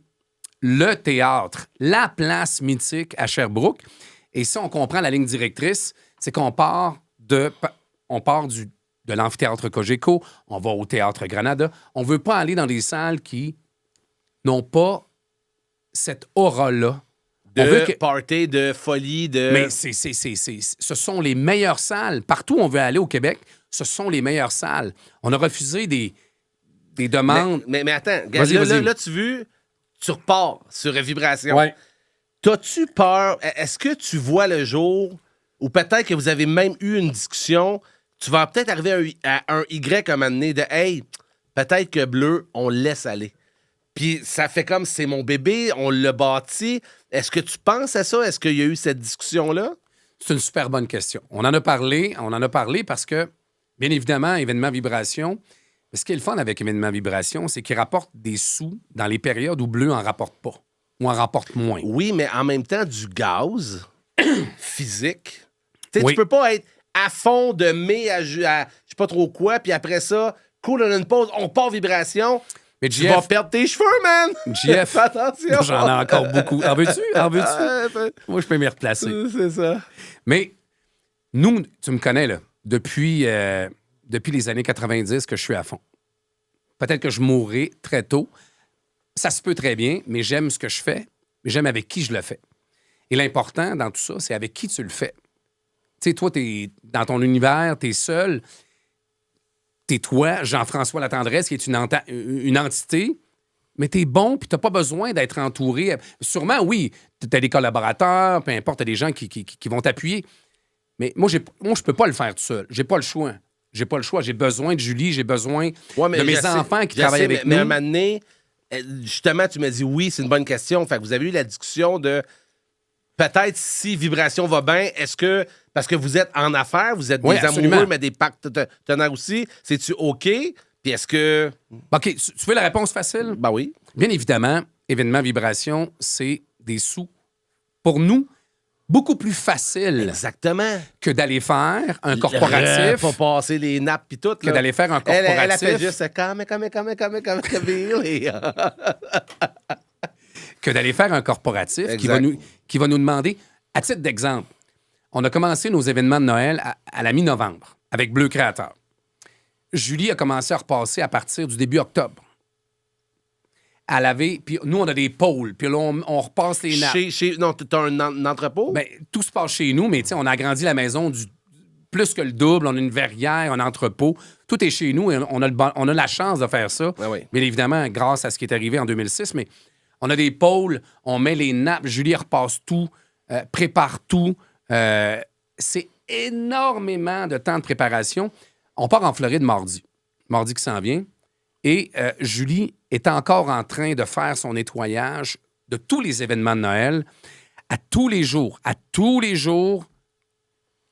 le théâtre, la place mythique à Sherbrooke. Et si on comprend la ligne directrice, c'est qu'on part de l'amphithéâtre Cogeco, on va au Théâtre Granada. On ne veut pas aller dans des salles qui n'ont pas cette aura-là. Party, de folie, de... Mais ce sont les meilleures salles. Partout où on veut aller au Québec, ce sont les meilleures salles. On a refusé des demandes. Mais attends, vas-y. Là, tu repars sur Vibration. Ouais. T'as-tu peur? Est-ce que tu vois le jour, ou peut-être que vous avez même eu une discussion, tu vas peut-être arriver à un Y à un moment donné de « Hey, peut-être que Bleu, on le laisse aller. » Puis ça fait comme c'est mon bébé, on l'a bâti. Est-ce que tu penses à ça? Est-ce qu'il y a eu cette discussion-là? C'est une super bonne question. On en a parlé parce que, bien évidemment, Événement Vibration, ce qui est le fun avec Événement Vibration, c'est qu'il rapporte des sous dans les périodes où Bleu en rapporte pas ou en rapporte moins. Oui, mais en même temps, du gaz physique. Tu sais, Oui. tu peux pas être à fond de mai à je sais pas trop quoi, puis après ça, cool, on a une pause, on part Vibration. Mais Tu vas perdre tes cheveux, man! JF, attention! j'en ai encore beaucoup. En veux-tu? Moi, je peux m'y replacer. C'est ça. Mais nous, tu me connais, là. depuis les années 90 que je suis à fond. Peut-être que je mourrai très tôt. Ça se peut très bien, mais j'aime ce que je fais, mais j'aime avec qui je le fais. Et l'important dans tout ça, c'est avec qui tu le fais. Tu sais, toi, t'es dans ton univers, t'es seul. T'es toi, Jean-François Latendresse, qui est une entité, mais t'es bon, puis t'as pas besoin d'être entouré. Sûrement, oui, t'as des collaborateurs, peu importe, t'as des gens qui vont t'appuyer. Mais moi, je peux pas le faire tout seul. J'ai pas le choix. J'ai pas le choix. J'ai besoin de Julie, j'ai besoin de mes enfants qui travaillent avec nous. Mais à un moment donné, justement, tu m'as dit oui, c'est une bonne question. Fait que vous avez eu la discussion de peut-être si Vibration va bien, est-ce que, parce que vous êtes en affaires, vous êtes des amoureux, mais des partenaires aussi, c'est-tu OK? Puis est-ce que... OK, tu veux la réponse facile? Ben oui. Bien évidemment, événement Vibration, c'est des sous. Pour nous, beaucoup plus facile Exactement. que d'aller faire un corporatif. Pas passer les nappes pis tout. Que d'aller faire un corporatif. Elle a fait juste que d'aller faire un corporatif qui va nous demander, à titre d'exemple, on a commencé nos événements de Noël à la mi-novembre avec Bleu Créateur. Julie a commencé à repasser à partir du début octobre. Puis nous, on a des pôles, puis là, on repasse les nappes. Non, t'as un entrepôt? Ben, tout se passe chez nous, mais tu sais, on a agrandi la maison plus que le double. On a une verrière, un entrepôt. Tout est chez nous et on a la chance de faire ça. Ah oui. Bien évidemment, grâce à ce qui est arrivé en 2006, mais on a des pôles, on met les nappes, Julie repasse tout, prépare tout. C'est énormément de temps de préparation. On part en Floride mardi qui s'en vient. Et Julie est encore en train de faire son nettoyage de tous les événements de Noël à tous les jours, à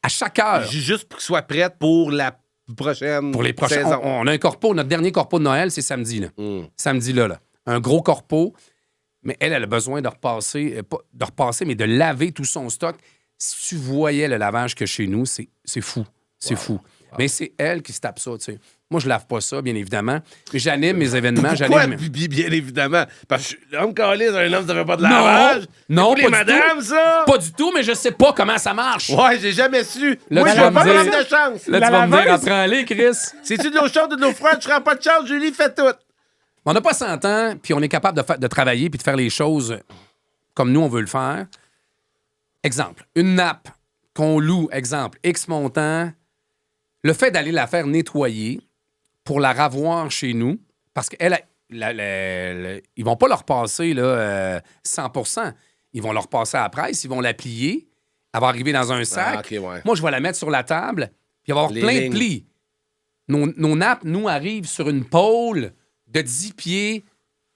chaque heure. Juste pour qu'il soit prête pour la prochaine Pour les prochaines. saison. On a un corpo, notre dernier corpo de Noël, c'est samedi. Là. Samedi, là. Un gros corpo. Mais elle a besoin de repasser, mais de laver tout son stock. Si tu voyais le lavage que chez nous, c'est fou. C'est fou. Wow. Mais c'est elle qui se tape ça, tu sais. Moi, je lave pas ça, bien évidemment. Mais j'anime mes événements. Pourquoi, bien évidemment? Parce que l'homme calise, un homme, ça fait pas de lavage. Non, pas madame, ça? Pas du tout, mais je sais pas comment ça marche. Ouais, j'ai jamais su. Là, moi, je je vais pas prendre de chance. Là, tu vas me dire, apprends-les, Chris. C'est-tu de l'eau chaude ou de l'eau froide? Je serai pas de chance, Julie, fait tout. On n'a pas 100 ans, puis on est capable de travailler puis de faire les choses comme nous, on veut le faire. Exemple, une nappe qu'on loue, exemple, X montant, le fait d'aller la faire nettoyer pour la ravoir chez nous, parce qu'ils ils vont pas leur passer là, 100%. Ils vont leur passer à la presse, ils vont la plier, elle va arriver dans un sac. Ah, okay, ouais. Moi, je vais la mettre sur la table, puis il va y avoir plein de plis. Nos nappes, nous, arrivent sur une pôle de 10 pieds.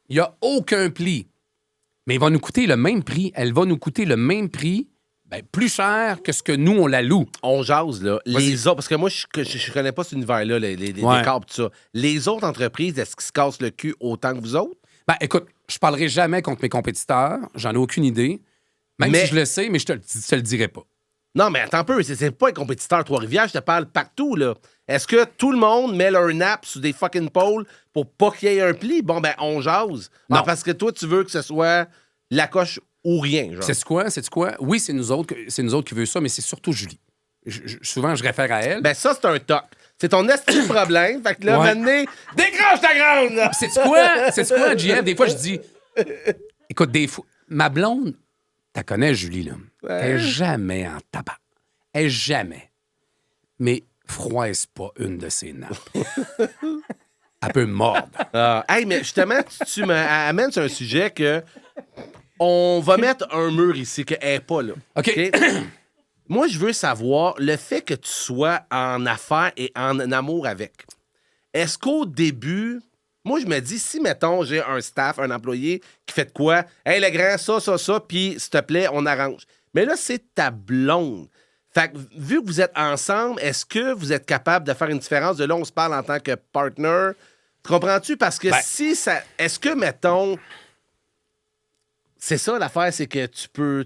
Il n'y a aucun pli. Mais il va nous coûter le même prix. Elle va nous coûter le même prix, plus cher que ce que nous, on la loue. On jase, là. Les autres, parce que moi, je connais pas cet univers-là, les décors et tout ça. Les autres entreprises, est-ce qu'ils se cassent le cul autant que vous autres? Écoute, je parlerai jamais contre mes compétiteurs. J'en ai aucune idée. Même si je le sais, mais je te le dirai pas. Non, mais attends un peu. C'est pas un compétiteur Trois-Rivières. Je te parle partout, là. Est-ce que tout le monde met leur nappe sur des fucking pôles pour pas qu'il y ait un pli? Bon, on jase. Non. Parce que toi, tu veux que ce soit la coche ou rien, genre. C'est quoi? Oui, c'est nous autres qui veut ça, mais c'est surtout Julie. Souvent, je réfère à elle. Ça, c'est un toc. C'est ton estime de problème. Fait que là, maintenant, décroche ta grande, là! C'est quoi, JF? Des fois, je dis... Écoute, des fois... Ma blonde, t'as connais, Julie, là. Ouais. Elle est jamais en tabac. Elle est jamais. Mais froisse pas une de ses nappes. Elle peut mordre. Hey, mais justement, tu m'amènes sur un sujet que... On va mettre un mur ici, qu'elle n'est pas là. OK. Moi, je veux savoir le fait que tu sois en affaires et en amour avec. Est-ce qu'au début, moi, je me dis, si, mettons, j'ai un staff, un employé qui fait de quoi? Hey, le grand, ça, puis s'il te plaît, on arrange. Mais là, c'est ta blonde. Fait que, vu que vous êtes ensemble, est-ce que vous êtes capable de faire une différence? De là, on se parle en tant que partner. Tu comprends-tu? Parce que si ça... Est-ce que, mettons... C'est ça, l'affaire, c'est que tu peux...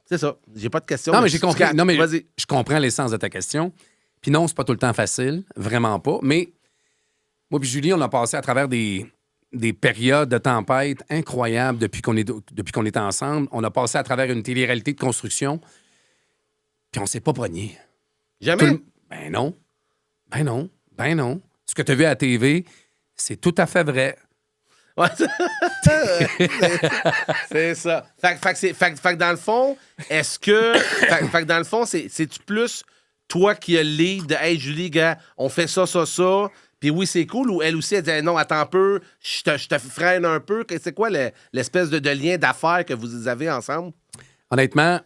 C'est ça. J'ai pas de question. Non, mais j'ai compris. Non, mais vas-y. Je comprends l'essence de ta question. Puis non, c'est pas tout le temps facile. Vraiment pas. Mais moi puis Julie, on a passé à travers des périodes de tempête incroyables depuis qu'on est ensemble. On a passé à travers une télé-réalité de construction. Puis on s'est pas pogné. Jamais? Ben non. Ben non. Ben non. Ce que tu as vu à la TV, c'est tout à fait vrai. Ouais, c'est ça. Fait que dans le fond, est-ce que. Fait que dans le fond, c'est-tu plus toi qui as le lead de Hey Julie, gars, on fait ça. Puis oui, c'est cool, ou elle aussi, elle dit non, attends un peu, je te freine un peu. C'est quoi l'espèce de lien d'affaires que vous avez ensemble? Honnêtement,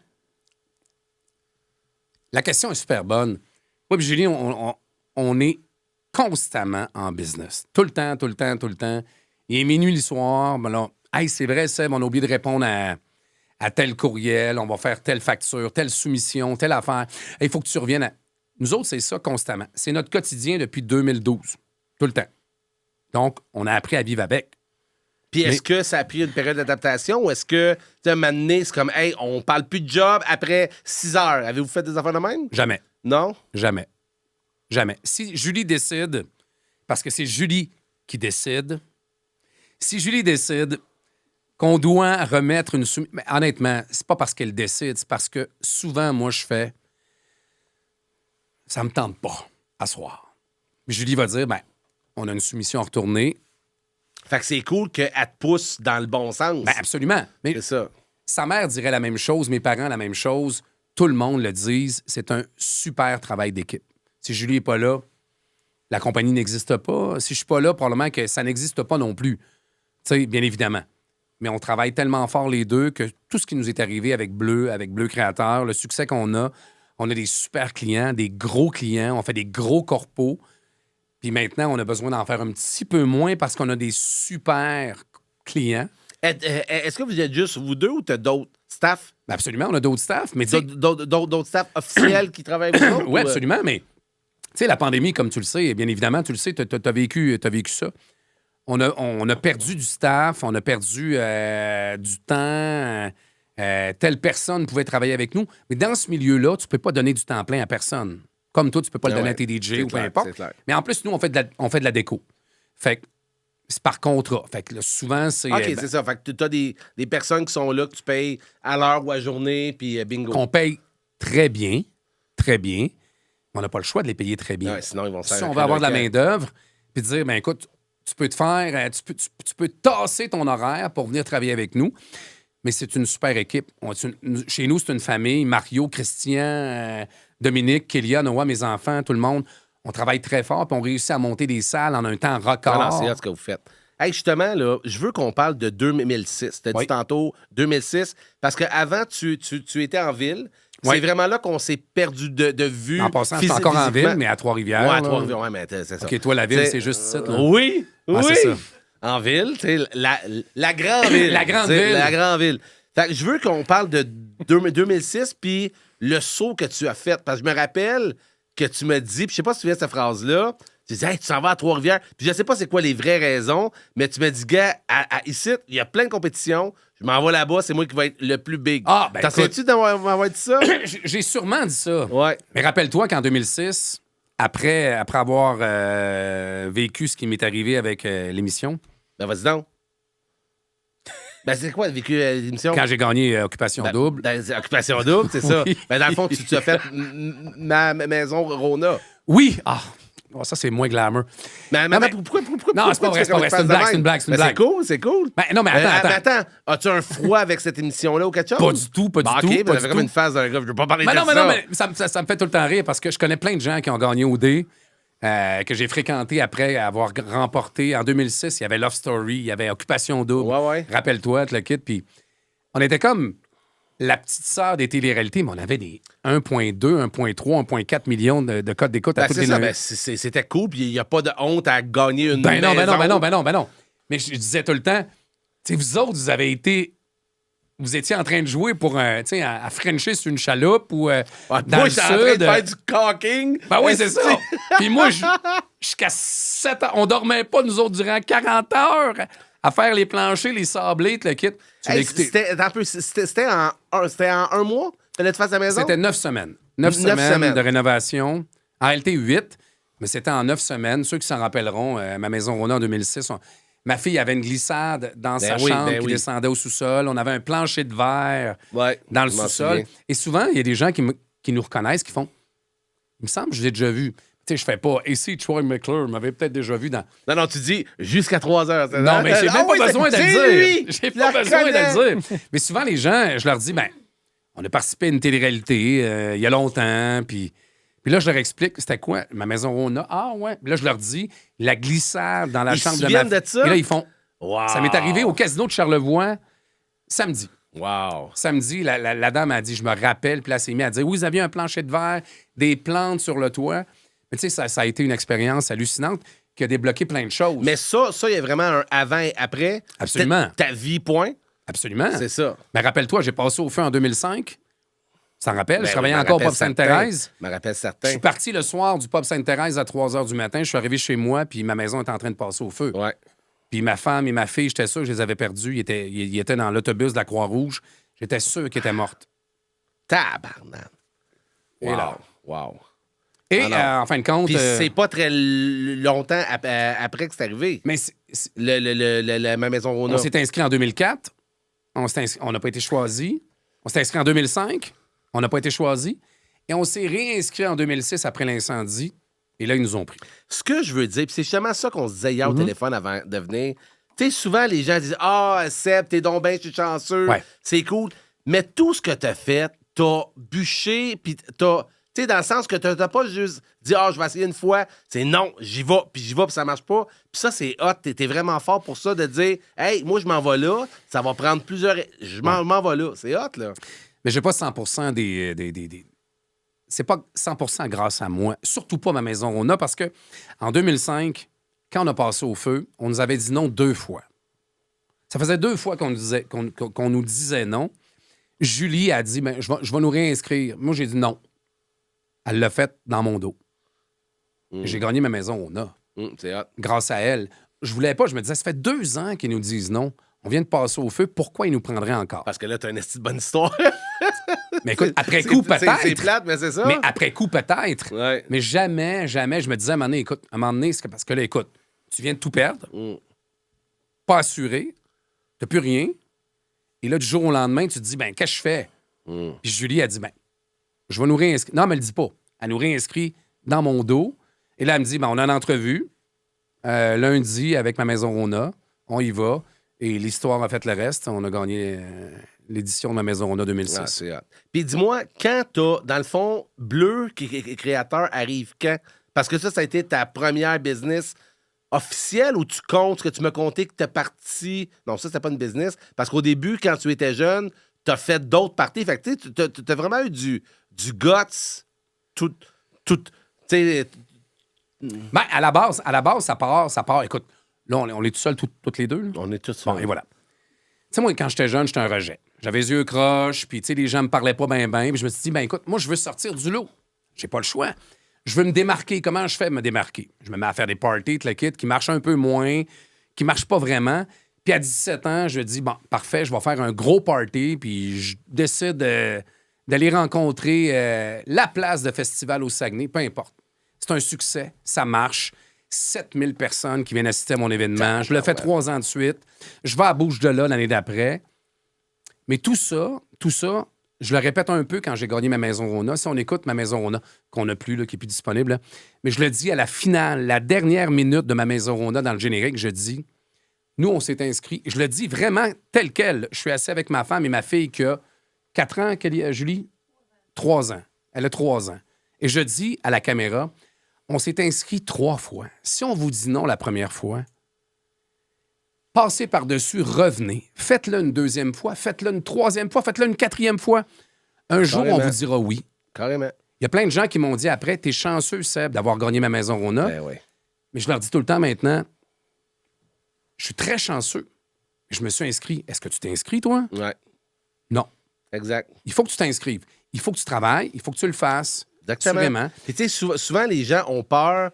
la question est super bonne. Moi et Julie, on est constamment en business. Tout le temps. Il est minuit le soir. Ben là, hey, c'est vrai, Seb, on a oublié de répondre à tel courriel, on va faire telle facture, telle soumission, telle affaire. Il faut que tu reviennes à... Nous autres, c'est ça constamment. C'est notre quotidien depuis 2012. Tout le temps. Donc, on a appris à vivre avec. Puis est-ce que ça a pris une période d'adaptation ou est-ce que, tu sais, un moment donné, c'est comme, hey, on parle plus de job après 6 heures. Avez-vous fait des affaires de même? Jamais. Non? Jamais. Si Julie décide, parce que c'est Julie qui décide, si Julie décide qu'on doit remettre une soumission... Mais honnêtement, c'est pas parce qu'elle décide, c'est parce que souvent, moi, je fais... Ça me tente pas, à soir. Julie va dire, ben, on a une soumission à retourner. Fait que c'est cool qu'elle te pousse dans le bon sens. Ben, absolument. Mais c'est ça. sa mère dirait la même chose, mes parents la même chose, tout le monde le dise, c'est un super travail d'équipe. Si Julie n'est pas là, la compagnie n'existe pas. Si je suis pas là, probablement que ça n'existe pas non plus. Tu sais, bien évidemment. Mais on travaille tellement fort les deux que tout ce qui nous est arrivé avec Bleu Créateur, le succès qu'on a, on a des super clients, des gros clients, on fait des gros corpos. Puis maintenant, on a besoin d'en faire un petit peu moins parce qu'on a des super clients. Est-ce que vous êtes juste vous deux ou t'as d'autres staff? Ben absolument, on a d'autres staffs. Mais D'autres staff officiels qui travaillent avec vous? Oui, absolument, mais tu sais, la pandémie, comme tu le sais, bien évidemment, tu le sais, tu as vécu ça. On a perdu du staff, on a perdu du temps. Telle personne pouvait travailler avec nous. Mais dans ce milieu-là, tu ne peux pas donner du temps plein à personne. Comme toi, tu ne peux pas le donner à tes DJ ou peu importe. Mais en plus, nous, on fait de la déco. Fait que c'est par contrat. Fait que là, souvent, c'est... OK, c'est ça. Fait que tu as des personnes qui sont là, que tu payes à l'heure ou à journée, puis bingo. Qu'on paye très bien. Mais on n'a pas le choix de les payer très bien. Ouais, sinon, ils vont se si faire on veut avoir de la main-d'œuvre, puis dire, ben écoute, tu peux tasser ton horaire pour venir travailler avec nous. Mais c'est une super équipe. Chez nous, c'est une famille. Mario, Christian, Dominique, Kélia, Noah, mes enfants, tout le monde. On travaille très fort puis on réussit à monter des salles en un temps record. Non, c'est ce que vous faites. Hey, justement, là, je veux qu'on parle de 2006. Tu as dit tantôt 2006, parce qu'avant, tu étais en ville. C'est vraiment là qu'on s'est perdu de vue. En passant, je suis encore en ville, mais à Trois-Rivières. Oui, à Trois-Rivières, oui, mais c'est ça. OK, toi, la ville, c'est juste ça. Oui, oui. C'est ça. En ville, tu sais, la grande ville. La grande ville. La grande ville. Fait que je veux qu'on parle de 2006 puis le saut que tu as fait. Parce que je me rappelle que tu me dis, puis je sais pas si tu viens de cette phrase-là, tu dis, hey, tu s'en vas à Trois-Rivières. Puis je sais pas c'est quoi les vraies raisons, mais tu me dis, gars, ici, il y a plein de compétitions. Je m'en vais là-bas, c'est moi qui vais être le plus big. Ah, ben, t'en souviens-tu d'avoir dit ça? J'ai sûrement dit ça. Ouais. Mais rappelle-toi qu'en 2006, après avoir vécu ce qui m'est arrivé avec l'émission... Ben, vas-y donc. Ben, c'est quoi, vécu l'émission? Quand j'ai gagné Occupation Double. Occupation Double, c'est ça. Oui. Ben, dans le fond, tu as fait ma maison Rona. Oui! Ah! Oh, ça, c'est moins glamour. Mais pourquoi? Non, c'est pas vrai, c'est une blague, c'est une blague. C'est cool. Ben, non, mais attends. As-tu un froid avec cette émission-là ou quelque chose? Pas du tout, pas du tout. OK, mais j'avais comme une phase d'un gars, je veux pas parler de ça. Non, mais ça me fait tout le temps rire parce que je connais plein de gens qui ont gagné OD, que j'ai fréquenté après avoir remporté. En 2006, il y avait Love Story, il y avait Occupation Double. Ouais. Rappelle-toi, le kit. Puis on était comme la petite sœur des téléréalités, mais on avait des 1,2, 1,3, 1,4 millions de codes d'écoute à toutes les nuits. C'était cool, puis il n'y a pas de honte à gagner une Ben maison. non. Mais je disais tout le temps, tu sais, vous autres, vous avez été... Vous étiez en train de jouer pour à Frencher sur une chaloupe ou dans le sud. Moi, j'étais en train de faire du caulking. Ben oui, c'est ça. Puis moi, jusqu'à 7 heures, on dormait pas, nous autres, durant 40 heures à faire les planchers, les sablés, le kit. C'était en un mois? Fallait te faire sa maison? C'était 9 semaines. 9 semaines de rénovation. En réalité, 8, mais c'était en 9 semaines. Ceux qui s'en rappelleront, ma maison Rona en 2006, ma fille avait une glissade dans sa chambre qui descendait au sous-sol. On avait un plancher de verre dans le sous-sol. Et souvent, il y a des gens qui nous reconnaissent, qui font Il me semble que je l'ai déjà vu. Tu sais, je fais pas. Et si Troy McClure m'avait peut-être déjà vu dans. Non, tu dis jusqu'à 3 heures. Non, mais j'ai même pas besoin de le dire. J'ai pas besoin de le dire. Mais souvent, les gens, je leur dis, ben, on a participé à une télé-réalité il y a longtemps, puis là, je leur explique c'était quoi, ma maison Rona. Ah, ouais. Puis là, je leur dis la glissade dans la chambre de ma de ça? Et là, ils font. Wow. Ça m'est arrivé au casino de Charlevoix samedi. Wow. Samedi, la dame a dit, je me rappelle, puis là, elle s'est mise à dire, oui, vous aviez un plancher de verre, des plantes sur le toit. Mais tu sais, ça a été une expérience hallucinante qui a débloqué plein de choses. Mais ça, il y a vraiment un avant et après. Absolument. Ta vie, point. Absolument. C'est ça. Mais rappelle-toi, j'ai passé au feu en 2005. Tu t'en rappelles? Ben je travaillais oui, encore au me Pub Sainte-Thérèse. Je me rappelle Je certain. suis parti le soir du Pub Sainte-Thérèse à 3 h du matin. Je suis arrivé chez moi, puis ma maison était en train de passer au feu. Ouais. Puis ma femme et ma fille, j'étais sûr que je les avais perdues. Ils étaient dans l'autobus de la Croix-Rouge. J'étais sûr qu'ils étaient mortes. Tabarnak. Et là. Wow. Et Alors, en fin de compte... Puis c'est pas très longtemps après que c'est arrivé. Mais Ma maison Rona. on s'est inscrit en 2004. On n'a pas été choisi. On s'est inscrit en 2005. On n'a pas été choisi. Et on s'est réinscrit en 2006 après l'incendie. Et là, ils nous ont pris. Ce que je veux dire, puis c'est justement ça qu'on se disait hier au téléphone avant de venir. Tu sais, souvent, les gens disent « Ah, Seb, t'es donc bien chanceux, Ouais. c'est cool. » Mais tout ce que t'as fait, t'as bûché, puis t'as... Tu sais, dans le sens que t'as pas juste dit « Ah, je vais essayer une fois. » C'est non, j'y vais, puis ça marche pas. Puis ça, c'est hot. T'es vraiment fort pour ça, de dire « Hey, moi, je m'en vais là. Ça va prendre plusieurs... Je m'en vais là. » C'est hot, là. Mais j'ai pas 100 C'est pas 100 grâce à moi. Surtout pas ma maison Rona, parce que en 2005, quand on a passé au feu, on nous avait dit non 2 fois. Ça faisait 2 fois qu'on nous disait non. Julie a dit, ben, je vais nous réinscrire. Moi, j'ai dit non. Elle l'a fait dans mon dos. J'ai gagné ma maison Rona. C'est hot. Grâce à elle. Je voulais pas. Je me disais, ça fait 2 ans qu'ils nous disent non. On vient de passer au feu. Pourquoi ils nous prendraient encore? Parce que là, t'as une esti de bonne histoire. Mais écoute, après coup, peut-être. C'est plate, mais c'est ça. Mais après coup, peut-être. Ouais. Mais jamais, je me disais à un moment donné, écoute, c'est parce que là, écoute, tu viens de tout perdre, pas assuré, t'as plus rien. Et là, du jour au lendemain, tu te dis, ben, qu'est-ce que je fais? Puis Julie a dit, ben, je vais nous réinscrire. Non, mais elle le dit pas. Elle nous réinscrit dans mon dos. Et là, elle me dit, ben, on a une entrevue lundi avec ma maison Rona. On y va. Et l'histoire a fait le reste. On a gagné l'édition de ma maison Rona 2006. Ah, c'est hot. Puis dis-moi, quand t'as, dans le fond, Bleu, qui est créateur, arrive quand? Parce que ça a été ta première business officielle ou tu comptes, ce que tu m'as conté que t'es parti... Non, ça, c'était pas une business. Parce qu'au début, quand tu étais jeune, t'as fait d'autres parties. Fait que tu sais, t'as vraiment eu du guts, tout... Tu sais... Ben, à la base, ça part. Écoute, là, on est tout seuls, toutes les deux. Là. On est tous... Bon, et voilà. Tu sais, moi, quand j'étais jeune, j'étais un rejet. J'avais les yeux croches, puis, tu sais, les gens me parlaient pas bien, puis je me suis dit, ben écoute, moi, je veux sortir du lot. J'ai pas le choix. Je veux me démarquer. Comment je fais me démarquer? Je me mets à faire des parties, tout le kit, qui marchent un peu moins, qui marchent pas vraiment. Puis à 17 ans, je dis, bon, parfait, je vais faire un gros party, puis je décide d'aller rencontrer la place de festival au Saguenay, peu importe. C'est un succès, ça marche. 7000 personnes qui viennent assister à mon événement. Je le fais 3 ans de suite. Je vais à Bouche-de-là l'année d'après. Mais tout ça, je le répète un peu quand j'ai gagné ma maison Rona. Si on écoute ma maison Rona, qu'on n'a plus, là, qui n'est plus disponible, là. Mais je le dis à la finale, la dernière minute de ma maison Rona dans le générique, je dis, nous, on s'est inscrits. Je le dis vraiment tel quel. Je suis assis avec ma femme et ma fille qui a 4 ans, Julie? 3 ans. Elle a 3 ans. Et je dis à la caméra, on s'est inscrit 3 fois. Si on vous dit non la première fois, passez par-dessus, revenez. Faites-le une 2e fois, faites-le une 3e fois, faites-le une 4e fois. Un jour, Carrément. on vous dira oui. Carrément. Il y a plein de gens qui m'ont dit après, t'es chanceux, Seb, d'avoir gagné ma maison Rona. Ben oui. Mais je leur dis tout le temps maintenant, je suis très chanceux. Je me suis inscrit. Est-ce que tu t'es inscrit, toi? Ouais. Non. Exact. Il faut que tu t'inscrives. Il faut que tu travailles. Il faut que tu le fasses. Exactement. Vraiment. Puis tu sais, souvent, les gens ont peur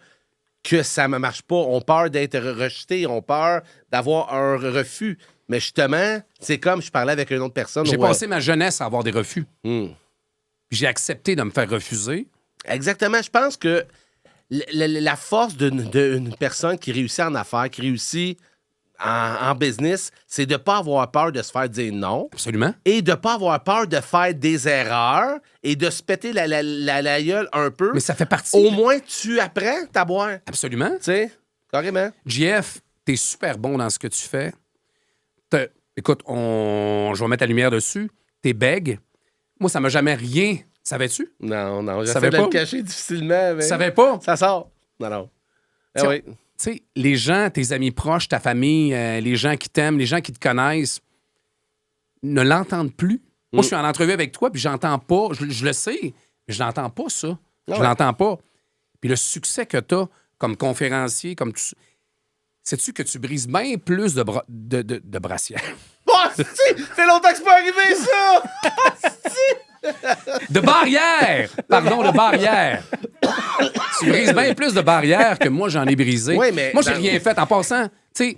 que ça ne marche pas, ont peur d'être rejetés, ont peur d'avoir un refus. Mais justement, c'est comme je parlais avec une autre personne. J'ai passé ma jeunesse à avoir des refus. Puis j'ai accepté de me faire refuser. Exactement. Je pense que la force d'une personne qui réussit en affaires, qui réussit en business, c'est de ne pas avoir peur de se faire dire non. Absolument. Et de ne pas avoir peur de faire des erreurs et de se péter la gueule un peu. Mais ça fait partie. Au moins, tu apprends à boire. Absolument. Tu sais, carrément. JF, t'es super bon dans ce que tu fais. Écoute, je vais mettre la lumière dessus. T'es bègue. Moi, ça m'a jamais rien. Savais-tu? Non, j'essaie Savais de pas? le cacher difficilement. Mais... Savais pas? Ça sort. Non. Tiens, oui. Tu sais, les gens, tes amis proches, ta famille, les gens qui t'aiment, les gens qui te connaissent, ne l'entendent plus. Moi, je suis en entrevue avec toi, puis j'entends pas. Je le sais, mais je l'entends pas, ça. Je l'entends pas. Puis le succès que tu as comme conférencier, comme tu... Sais-tu que tu brises bien plus de brassières? Oh, c'est longtemps que c'est pas arrivé, ça! De barrières! Pardon, de barrières. Tu brises bien plus de barrières que moi, j'en ai brisé. Oui, mais moi, j'ai rien fait. En passant, tu sais,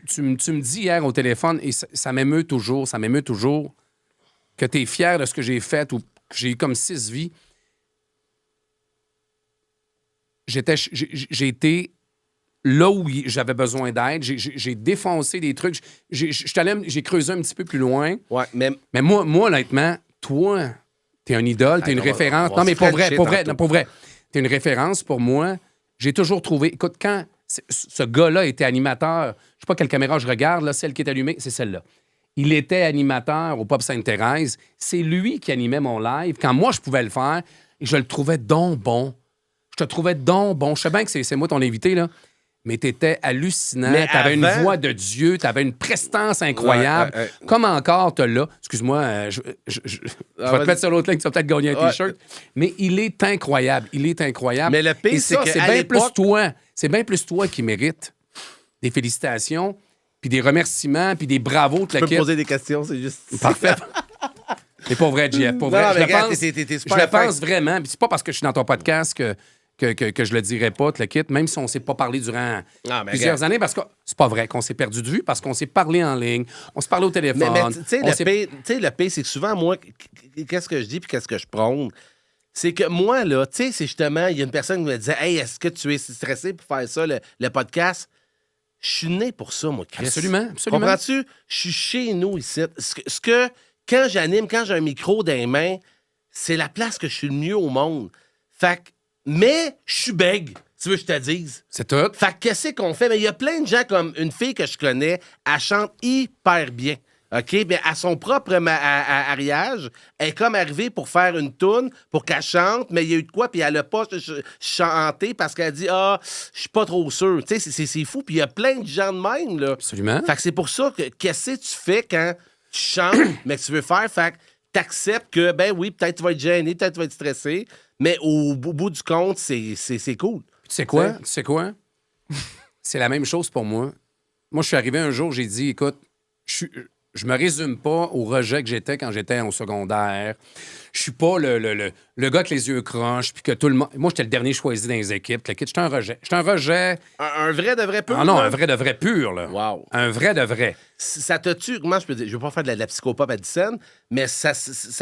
tu me dis hier au téléphone, et ça m'émeut toujours, que tu es fier de ce que j'ai fait ou que j'ai eu comme 6 vies. J'ai été là où j'avais besoin d'aide. J'ai défoncé des trucs. J'ai creusé un petit peu plus loin. Ouais, mais moi, honnêtement, toi, t'es un idole, t'es une référence. Non, mais pour vrai. T'es une référence pour moi. J'ai toujours trouvé... Écoute, quand ce gars-là était animateur, je sais pas quelle caméra je regarde, là, celle qui est allumée, c'est celle-là. Il était animateur au Pop Sainte-Thérèse. C'est lui qui animait mon live. Quand moi, je pouvais le faire, et je le trouvais donc bon. Je te trouvais donc bon. Je sais bien que c'est moi ton invité, là. Mais t'étais hallucinant. T'avais une voix de Dieu. T'avais une prestance incroyable. Comme encore t'as là. Excuse-moi, je vais te mettre sur l'autre ligne, tu vas peut-être gagner un T-shirt. Mais il est incroyable. Mais le pire, c'est que c'est bien plus toi. C'est bien plus toi qui mérites des félicitations, puis des remerciements, puis des bravos. Tu peux me poser des questions, c'est juste... Parfait. C'est pas vrai, JF. Pour vrai. Je le pense vraiment. Puis c'est pas parce que je suis dans ton podcast que je le dirais pas, te le quitte, même si on s'est pas parlé durant plusieurs années, parce que c'est pas vrai qu'on s'est perdu de vue, parce qu'on s'est parlé en ligne, on s'est parlé au téléphone. Mais tu sais, le pire, c'est que souvent, moi, qu'est-ce que je dis puis qu'est-ce que je prône? C'est que moi, là, tu sais, c'est justement, il y a une personne qui me disait « Hey, est-ce que tu es stressé pour faire ça, le podcast? » Je suis né pour ça, moi, Chris. Absolument. Comprends-tu? Je suis chez nous ici. Ce que, quand j'anime, quand j'ai un micro dans les mains, c'est la place que je suis le mieux au monde. Fait que, mais je suis bègue, tu veux que je te dise. C'est tout. Fait que qu'est-ce qu'on fait? Mais il y a plein de gens comme une fille que je connais, elle chante hyper bien. OK? Mais à son propre ariage, elle est comme arrivée pour faire une toune, pour qu'elle chante, mais il y a eu de quoi, puis elle n'a pas chanté parce qu'elle dit « Ah, je suis pas trop sûre. » Tu sais, c'est fou. Puis il y a plein de gens de même, là. Absolument. Fait que c'est pour ça que qu'est-ce que tu fais quand tu chantes, mais que tu veux faire? Fait que t'acceptes que, ben oui, peut-être tu vas être gêné, peut-être tu vas être stressé, mais au bout du compte, c'est cool. Tu sais quoi? C'est la même chose pour moi. Moi, je suis arrivé un jour, j'ai dit, écoute, je me résume pas au rejet que j'étais quand j'étais au secondaire. Je suis pas le gars avec les yeux croches, puis que tout le monde... Moi, j'étais le dernier choisi dans les équipes. J'étais un rejet. Un vrai de vrai pur? Ah non, un vrai de vrai pur, là. Wow. Un vrai de vrai. Ça t'a-tu... Comment je peux dire? Je veux pas faire de la psychopop à 10 cents, mais ça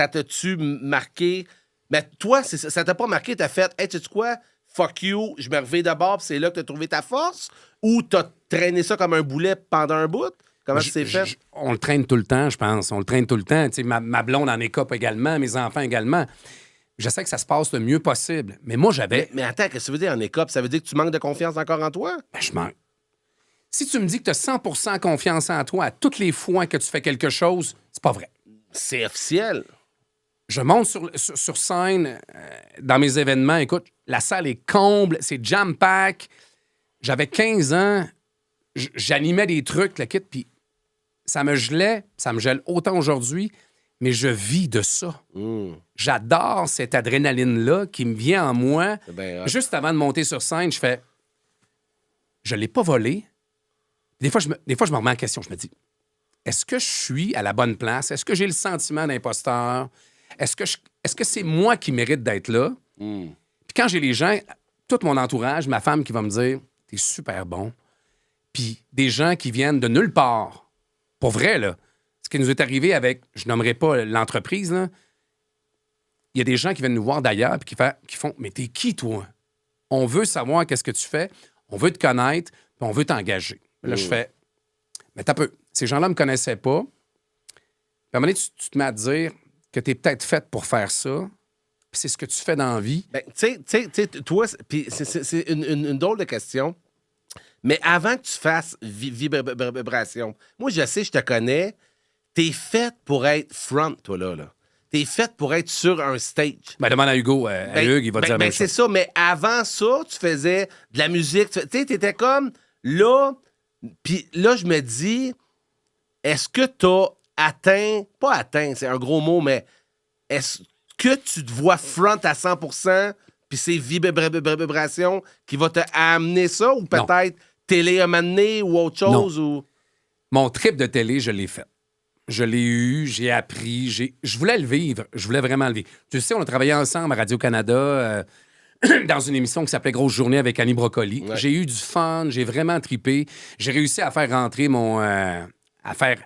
t'a-tu marqué... Mais toi, ça t'a pas marqué, t'as fait « Hey, tu sais quoi? Fuck you, je me reviens d'abord, puis c'est là que t'as trouvé ta force? » Ou t'as traîné ça comme un boulet pendant un bout? Comment ça s'est fait? On le traîne tout le temps, je pense. On le traîne tout le temps. Tu sais, ma blonde en écope également, mes enfants également. J'essaie que ça se passe le mieux possible. Mais moi, j'avais... Mais attends, qu'est-ce que ça veut dire en écope? Ça veut dire que tu manques de confiance encore en toi? Ben, je manque. Si tu me dis que tu as 100% confiance en toi à toutes les fois que tu fais quelque chose, c'est pas vrai. C'est officiel. Je monte sur scène dans mes événements. Écoute, la salle est comble, c'est jam-pack. J'avais 15 ans, j'animais des trucs, le kit, puis ça me gelait, ça me gèle autant aujourd'hui, mais je vis de ça. J'adore cette adrénaline-là qui me vient en moi. Juste avant de monter sur scène, je fais... Je l'ai pas volé. Des fois, je me remets en question. Je me dis, est-ce que je suis à la bonne place? Est-ce que j'ai le sentiment d'imposteur? Est-ce que c'est moi qui mérite d'être là? Puis quand j'ai les gens, tout mon entourage, ma femme qui va me dire, t'es super bon. Puis des gens qui viennent de nulle part. Pour vrai, là. Ce qui nous est arrivé avec, je nommerai pas l'entreprise, là. Il y a des gens qui viennent nous voir d'ailleurs puis qui font, mais t'es qui, toi? On veut savoir qu'est-ce que tu fais, on veut te connaître, puis on veut t'engager. Là, je fais, mais t'as peu. Ces gens-là me connaissaient pas. Puis à un moment donné, tu te mets à te dire que tu es peut-être faite pour faire ça. Puis c'est ce que tu fais dans la vie. Ben, tu sais, toi, puis c'est une drôle de question. Mais avant que tu fasses vibration, moi, je sais, je te connais, t'es faite pour être front, toi, là. T'es faite pour être sur un stage. Ben, demande à Hugo, à Hugues, il va te dire la même c'est chose. ça, mais avant ça, tu faisais de la musique. Tu sais, t'étais comme là, puis là, je me dis, est-ce que t'as atteint, pas atteint, c'est un gros mot, mais est-ce que tu te vois front à 100%, puis c'est vibration qui va te amener ça, ou peut-être télé un moment donné, ou autre chose? Ou... Mon trip de télé, je l'ai fait. Je l'ai eu, j'ai appris, je voulais le vivre, je voulais vraiment le vivre. Tu sais, on a travaillé ensemble à Radio-Canada dans une émission qui s'appelait Grosse Journée avec Annie Brocoli. Ouais. J'ai eu du fun, j'ai vraiment tripé. J'ai réussi à faire rentrer à faire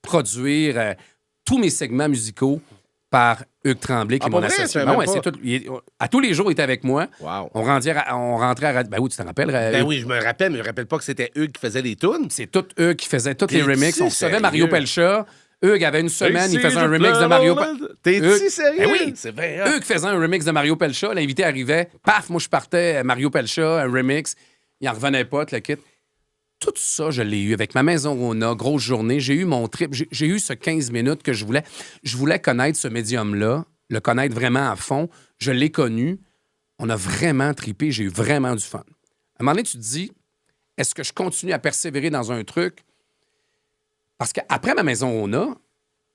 produire tous mes segments musicaux par Hugues Tremblay, qui est mon pour vrai? associé. Je Ben savais ouais, pas. c'est tout. À tous les jours, il était avec moi. Wow. On rentrait à radio. Ben oui, tu t'en rappelles? Ben Hugues? oui, je me rappelle, mais je me rappelle pas que c'était Hugues qui faisait les tunes. C'est tout eux qui faisaient tous les T'es-tu remixes. On recevait Mario sérieux? Pelcha. Hugues avait une semaine, il faisait un remix de Mario Pelcha. T'es-tu Hugues- sérieux? Ben oui. C'est vrai. hein? Hugues faisait un remix de Mario Pelcha. L'invité arrivait. Paf, moi, je partais. Mario Pelcha, un remix. Il en revenait pas, le kit. Tout ça, je l'ai eu avec ma maison Rona, grosse journée. J'ai eu mon trip. J'ai eu ce 15 minutes que je voulais. Je voulais connaître ce médium-là, le connaître vraiment à fond. Je l'ai connu. On a vraiment tripé. J'ai eu vraiment du fun. À un moment donné, tu te dis, est-ce que je continue à persévérer dans un truc? Parce qu'après ma maison Rona,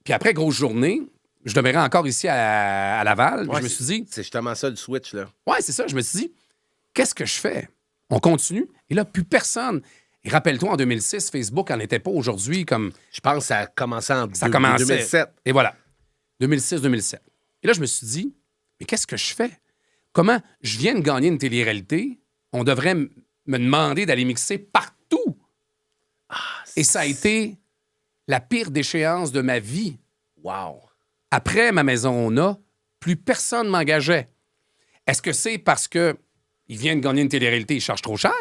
puis après grosse journée, je demeurais encore ici à Laval. Puis Ouais, je me suis dit, C'est justement ça le switch, là. ouais, c'est ça. Je me suis dit, qu'est-ce que je fais? On continue. Et là, plus personne. Et rappelle-toi, en 2006, Facebook n'en était pas aujourd'hui comme. Je pense que ça a commencé en Ça commençait. 2007. Et voilà. 2006-2007. Et là, je me suis dit, mais qu'est-ce que je fais? Comment je viens de gagner une télé-réalité? On devrait me demander d'aller mixer partout. Et ça a été la pire déchéance de ma vie. Wow. Après ma maison Rona, plus personne m'engageait. Est-ce que c'est parce que il vient de gagner une télé-réalité, il charge trop cher?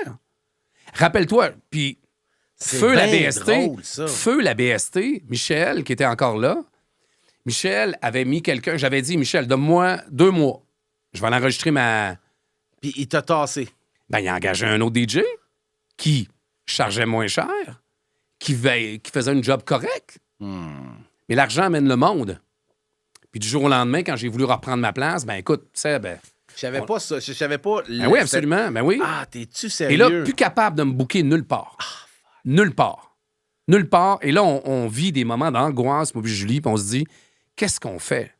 Rappelle-toi, puis C'est Feu la bien BST, drôle, ça. Feu la BST, Michel, qui était encore là, Michel avait mis quelqu'un, j'avais dit, Michel, donne-moi 2 mois. Je vais l'enregistrer ma... Puis il t'a tassé. Ben, il a engagé un autre DJ qui chargeait moins cher, qui faisait un job correct. Mais l'argent amène le monde. Puis du jour au lendemain, quand j'ai voulu reprendre ma place, ben écoute, tu sais, ben... Je savais pas ça. Je savais pas. Ben oui, absolument, ben oui. Ah, t'es-tu Et sérieux? là, plus capable de me booker nulle part. Nulle part. Nulle part. Et là, on vit des moments d'angoisse, moi et Julie, puis on se dit, qu'est-ce qu'on fait?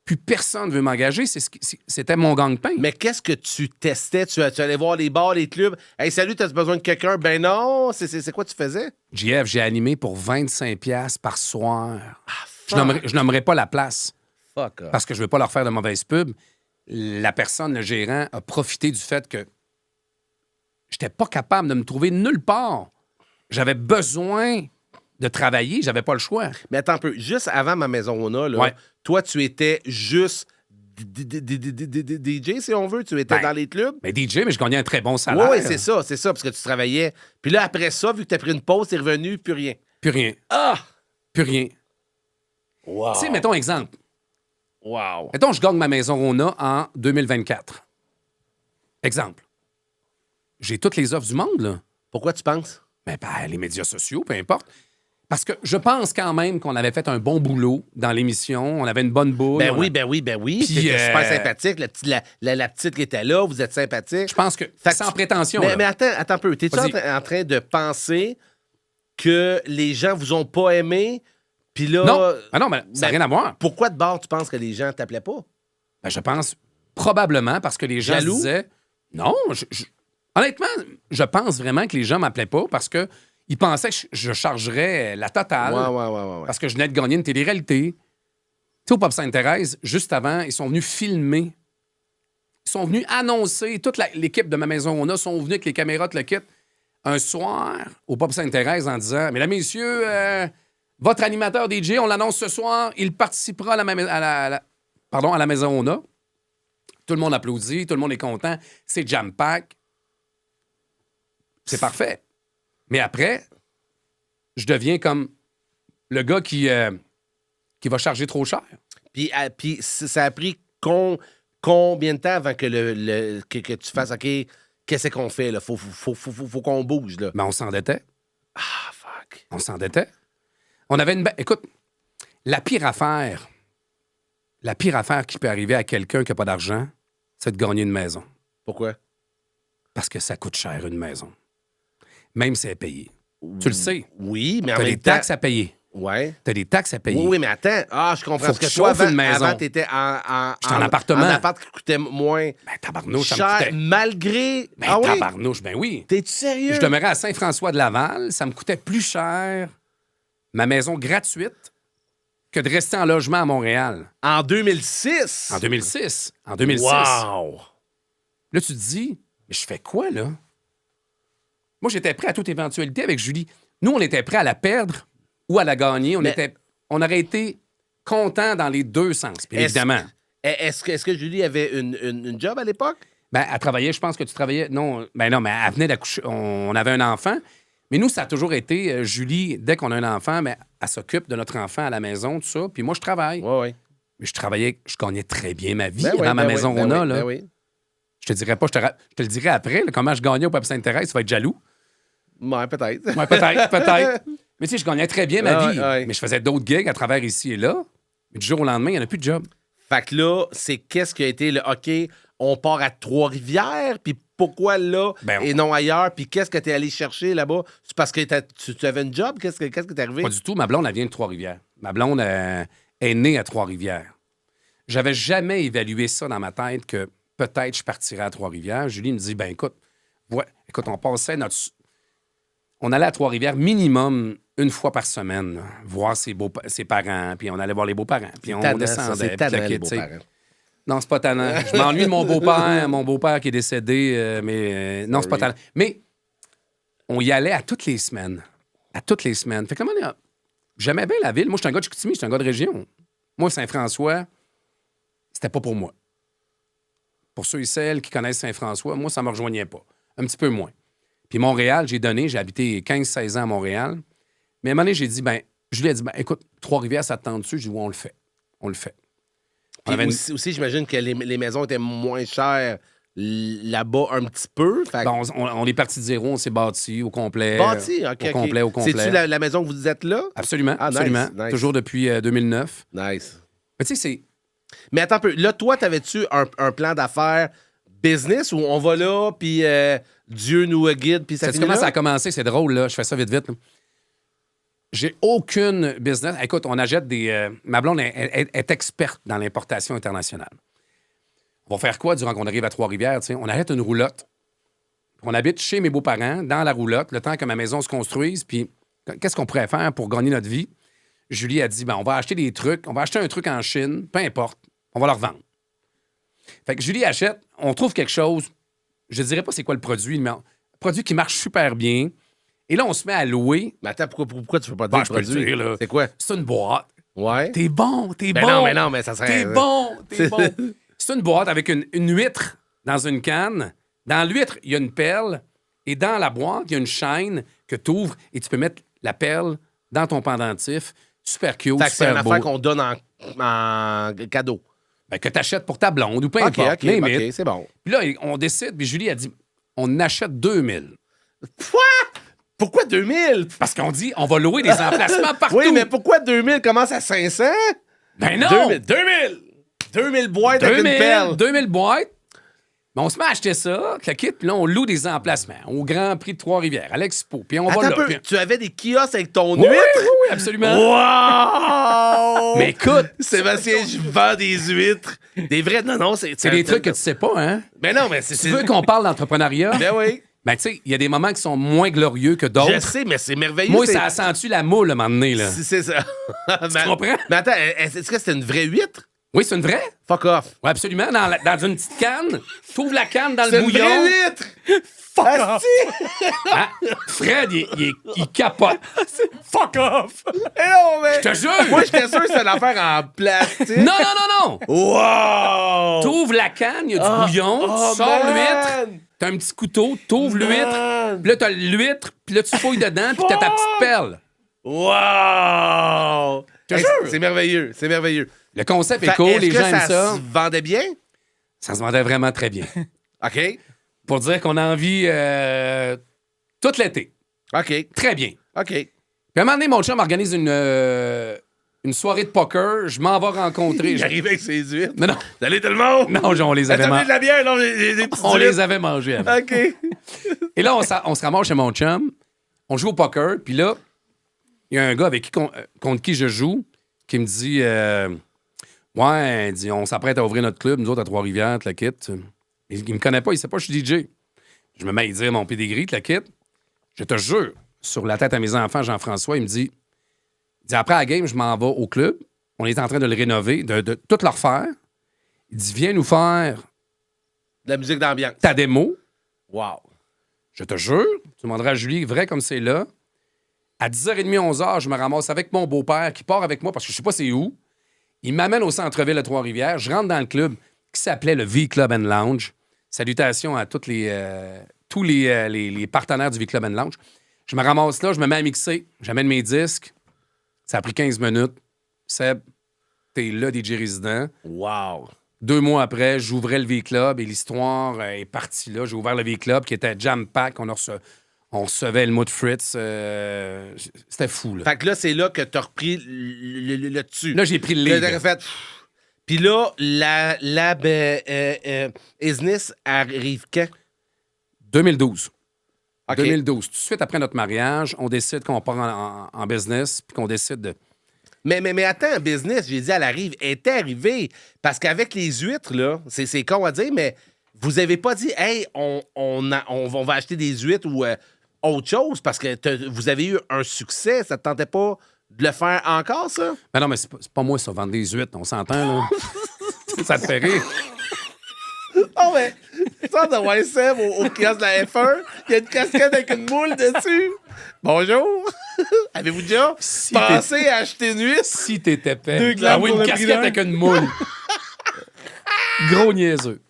Plus personne ne veut m'engager. C'était mon gang-pain. Mais qu'est-ce que tu testais? Tu allais voir les bars, les clubs. Hey, salut, t'as besoin de quelqu'un? Ben non. C'est quoi tu faisais? JF, j'ai animé pour 25$ par soir. Je fuck. nommerai pas la place Fuck off. parce que je veux pas leur faire de mauvaise pub. La personne, le gérant, a profité du fait que j'étais pas capable de me trouver nulle part. J'avais besoin de travailler, j'avais pas le choix. Mais attends un peu. Juste avant ma maison Rona, là, Ouais. toi, tu étais juste DJ, si on veut. Tu étais Ben, dans les clubs. Mais DJ, mais je gagnais un très bon salaire. Oui, c'est ça, parce que tu travaillais. Puis là, après ça, vu que tu as pris une pause, t'es revenu, plus rien. Plus rien. Ah! Plus rien. Wow! Tu sais, mettons exemple. Wow! Mettons, je gagne ma maison Rona en 2024. Exemple. J'ai toutes les offres du monde, là. Pourquoi tu penses? Mais ben, les médias sociaux, peu importe. Parce que je pense quand même qu'on avait fait un bon boulot dans l'émission. On avait une bonne boule. Ben On oui, a- ben oui, ben oui. Puis, T'étais super sympathique. La petite qui était là, vous êtes sympathique. Je pense que Fait que sans tu- prétention. Mais, là. mais attends un peu. T'es-tu Vas-y. en train de penser que les gens vous ont pas aimé? Puis là. Non. Ah non, mais ça n'a ben, rien à voir. Pourquoi de bord tu penses que les gens t'appelaient pas? Ben, je pense probablement parce que les gens Jaloux? se disaient... Non, honnêtement, je pense vraiment que les gens m'appelaient pas parce que ils pensaient que je chargerais la totale Ouais. parce que je venais de gagner une télé-réalité. Tu sais, au Pop Sainte-Thérèse, juste avant, ils sont venus filmer. Ils sont venus annoncer, toute l'équipe de ma maison Rona sont venus avec les caméras de le kit un soir au Pop Sainte-Thérèse en disant « Mesdames, messieurs, votre animateur DJ, on l'annonce ce soir, il participera à la maison Rona. » Tout le monde applaudit, tout le monde est content. C'est jam-pack. C'est parfait. Mais après, je deviens comme le gars qui va charger trop cher. Puis ça a pris combien de temps avant que tu fasses, OK, qu'est-ce qu'on fait, là? Faut qu'on bouge, là. Mais on s'endettait. Ah, fuck. On s'endettait. On avait une... Écoute, la pire affaire qui peut arriver à quelqu'un qui n'a pas d'argent, c'est de gagner une maison. Pourquoi? Parce que ça coûte cher, une maison. Même si elle est payée. Tu le sais. Oui, mais en T'as même des temps... taxes à payer. Ouais. T'as des taxes à payer. Oui, mais attends. Ah, je comprends. Faut Parce que que tu toi, chauffes une maison. avant t'étais en J'étais en appartement. En appart qui coûtait moins Ben, tabarnouche, ça me cher, coûtait... malgré... Ben, ah oui? tabarnouche, ben oui. T'es-tu sérieux? Je demeurais à Saint-François-de-Laval. Ça me coûtait plus cher, ma maison gratuite, que de rester en logement à Montréal. En 2006? En 2006. En 2006. Wow! Là, tu te dis, mais je fais quoi, là? Moi, j'étais prêt à toute éventualité avec Julie. Nous, on était prêt à la perdre ou à la gagner. On aurait été contents dans les deux sens, bien évidemment. Est-ce que Julie avait une job à l'époque? Ben, elle travaillait, je pense que tu travaillais... Non, mais elle venait d'accoucher. On avait un enfant. Mais nous, ça a toujours été... Julie, dès qu'on a un enfant, ben, elle s'occupe de notre enfant à la maison, tout ça. Puis moi, je travaille. Oui. Mais je gagnais très bien ma vie Ben oui, dans ma maison ben qu'on a, oui, là. ben oui. Je te dirais pas, je te le dirai après, là, comment je gagnais au Pape Sainte-Thérèse, tu vas être jaloux. Ouais, peut-être. Ouais, peut-être. Mais tu sais, je gagnais très bien ma vie. Ouais. Mais je faisais d'autres gigs à travers ici et là. Mais du jour au lendemain, il n'y en a plus de job. Fait que là, c'est qu'est-ce qui a été le OK, on part à Trois-Rivières, puis pourquoi là et non ailleurs, puis qu'est-ce que t'es allé chercher là-bas? C'est parce que tu avais une job? Qu'est-ce qui t'est arrivé? Pas du tout. Ma blonde, elle vient de Trois-Rivières. Ma blonde est née à Trois-Rivières. J'avais jamais évalué ça dans ma tête que peut-être je partirais à Trois-Rivières. Julie me dit, ben écoute, on passait on allait à Trois-Rivières minimum une fois par semaine, là, voir ses parents, puis on allait voir les beaux-parents, puis on descendait. C'est tannant, puis les beaux-parents. Non, c'est pas tannant. Je m'ennuie de mon beau-père qui est décédé, mais non, c'est pas tannant. Mais on y allait à toutes les semaines. À toutes les semaines. Fait que j'aimais bien la ville. Moi, je suis un gars de Chicoutimi, je suis un gars de région. Moi, Saint-François, c'était pas pour moi. Pour ceux et celles qui connaissent Saint-François, moi, ça me rejoignait pas. Un petit peu moins. Puis Montréal, j'ai habité 15-16 ans à Montréal. Mais à un moment donné, je lui ai dit, écoute, Trois-Rivières, ça te tente dessus? Je dis, oui, on le fait. Puis aussi, j'imagine que les maisons étaient moins chères là-bas un petit peu. Fait... Ben, on est parti de zéro, on s'est bâti au complet. Bâti, OK. Au complet. C'est-tu la maison que vous êtes là? Absolument, Ah, absolument. nice. Toujours depuis 2009. Nice. Mais tu sais, c'est... Mais attends un peu. Là, toi, t'avais-tu un plan d'affaires business où on va là, puis Dieu nous guide, puis ça finit comment là? ça a commencé? C'est drôle, là. Je fais ça vite. Là. J'ai aucune business. Écoute, on achète des... ma blonde est experte dans l'importation internationale. On va faire quoi durant qu'on arrive à Trois-Rivières? T'sais? On achète une roulotte. On habite chez mes beaux-parents, dans la roulotte, le temps que ma maison se construise. Puis, qu'est-ce qu'on pourrait faire pour gagner notre vie? Julie a dit, on va acheter des trucs. On va acheter un truc en Chine, peu importe. On va le revendre. Fait que Julie achète, on trouve quelque chose. Je dirais pas c'est quoi le produit, mais un produit qui marche super bien. Et là, on se met à louer. Mais attends, pourquoi tu peux pas dire le Je peux le produit? dire, là. C'est quoi? C'est une boîte. Ouais. T'es bon. Non, mais ça serait... T'es bon. C'est une boîte avec une huître dans une canne. Dans l'huître, il y a une perle. Et dans la boîte, il y a une chaîne que tu ouvres et tu peux mettre la perle dans ton pendentif. Super cute, fait que c'est une super beau. affaire qu'on donne en cadeau. Ben, que tu achètes pour ta blonde ou peu importe. OK, c'est bon. Puis là, on décide, puis Julie a dit, on achète 2000. Quoi? Pourquoi 2000? Parce qu'on dit, on va louer des emplacements partout. Oui, mais pourquoi 2000 commence à 500? Ben non! 2000 boîtes avec une perle. 2000 boîtes. Mais on se met à acheter ça, puis là, on loue des emplacements au Grand Prix de Trois-Rivières, à l'Expo. Puis on va là. Attends un peu, puis... tu avais des kiosques avec ton Oui, huître? oui, absolument. Wow! Mais écoute... Sébastien, je vends des huîtres. Des vrais... Non, c'est... C'est des trucs que tu sais pas, hein? Mais non, mais c'est... Tu veux qu'on parle d'entrepreneuriat? Ben oui. Ben, tu sais, il y a des moments qui sont moins glorieux que d'autres. Je sais, mais c'est merveilleux. Moi, ça a senti la moule à un moment donné, là. C'est ça. Tu comprends? Mais attends, est-ce que c'était une vraie huître? Oui, c'est une vraie. Fuck off. Oui, absolument. Dans une petite canne. T'ouvres la canne dans C'est le une bouillon. vraie huître! Fuck off! Hein? Fred, il capote. Fuck off! Eh non, mais... Je te jure! Moi, j'étais sûr que c'était une affaire en plastique. Non! Wow! T'ouvres la canne, il y a du bouillon, tu sors l'huître, t'as un petit couteau, t'ouvres l'huître, man! Puis là, t'as l'huître, puis là, tu fouilles dedans, puis t'as ta petite perle. Wow! te Hey, jure. c'est merveilleux, c'est merveilleux. Le concept est Fait, cool, est-ce les que gens aiment ça ça. se vendait bien? Ça se vendait vraiment très bien. OK. Pour dire qu'on a envie tout l'été. OK. Très bien. OK. Puis à un moment donné, mon chum organise une soirée de poker. Je m'en vais rencontrer. J'arrive avec ses huîtres. Non, non. Salut tout le monde! Non, on les avait Attendez de la bière, non, j'ai des petites On les huîtres. avait mangés avant. OK. Et là, on se ramasse chez mon chum. On joue au poker. Puis là, il y a un gars avec contre qui je joue qui me dit ouais, il dit, on s'apprête à ouvrir notre club, nous autres à Trois-Rivières, te la quitte. Il me connaît pas, il sait pas que je suis DJ. Je me mets à lui dire mon pédigree, te la quitte. Je te jure, sur la tête à mes enfants, Jean-François, il me dit après la game, je m'en vais au club. On est en train de le rénover, de tout le refaire. Il dit viens nous faire De la musique d'ambiance. ta démo. Wow. Je te jure, tu demanderas à Julie, vrai comme c'est là. À 10h30, 11h, je me ramasse avec mon beau-père qui part avec moi parce que je sais pas c'est où. Il m'amène au centre-ville de Trois-Rivières. Je rentre dans le club qui s'appelait le V-Club and Lounge. Salutations à tous les partenaires du V-Club and Lounge. Je me ramasse là, je me mets à mixer. J'amène mes disques. Ça a pris 15 minutes. Seb, t'es là, DJ résident. Wow. 2 mois après, j'ouvrais le V-Club et l'histoire est partie là. J'ai ouvert le V-Club qui était jam-pack. On recevait le mot de Fritz. C'était fou, là. Fait que là, c'est là que t'as repris le dessus. Là, j'ai pris le Là, lead. t'as fait... Puis là, la business arrive quand? 2012. OK. 2012. Tout de suite après notre mariage, on décide qu'on part en business puis qu'on décide de... Mais attends, business, j'ai dit, elle arrive, elle était arrivée. Parce qu'avec les huîtres, là, c'est con à dire, mais vous avez pas dit, hey, on va acheter des huîtres ou autre chose parce que vous avez eu un succès. Ça te tentait pas de le faire encore, ça? Mais non, mais c'est pas moi, ça, vendre des huîtres. On s'entend, là. Ça te fait rire. Oh, mais ça, de voir Seb au kiosque de la F1, il y a une casquette avec une moule dessus. Bonjour. Avez-vous déjà pensé à acheter une huître? Si t'étais Deux paix. glammes Ah oui, pour une le prix casquette d'un. avec une moule. Gros niaiseux.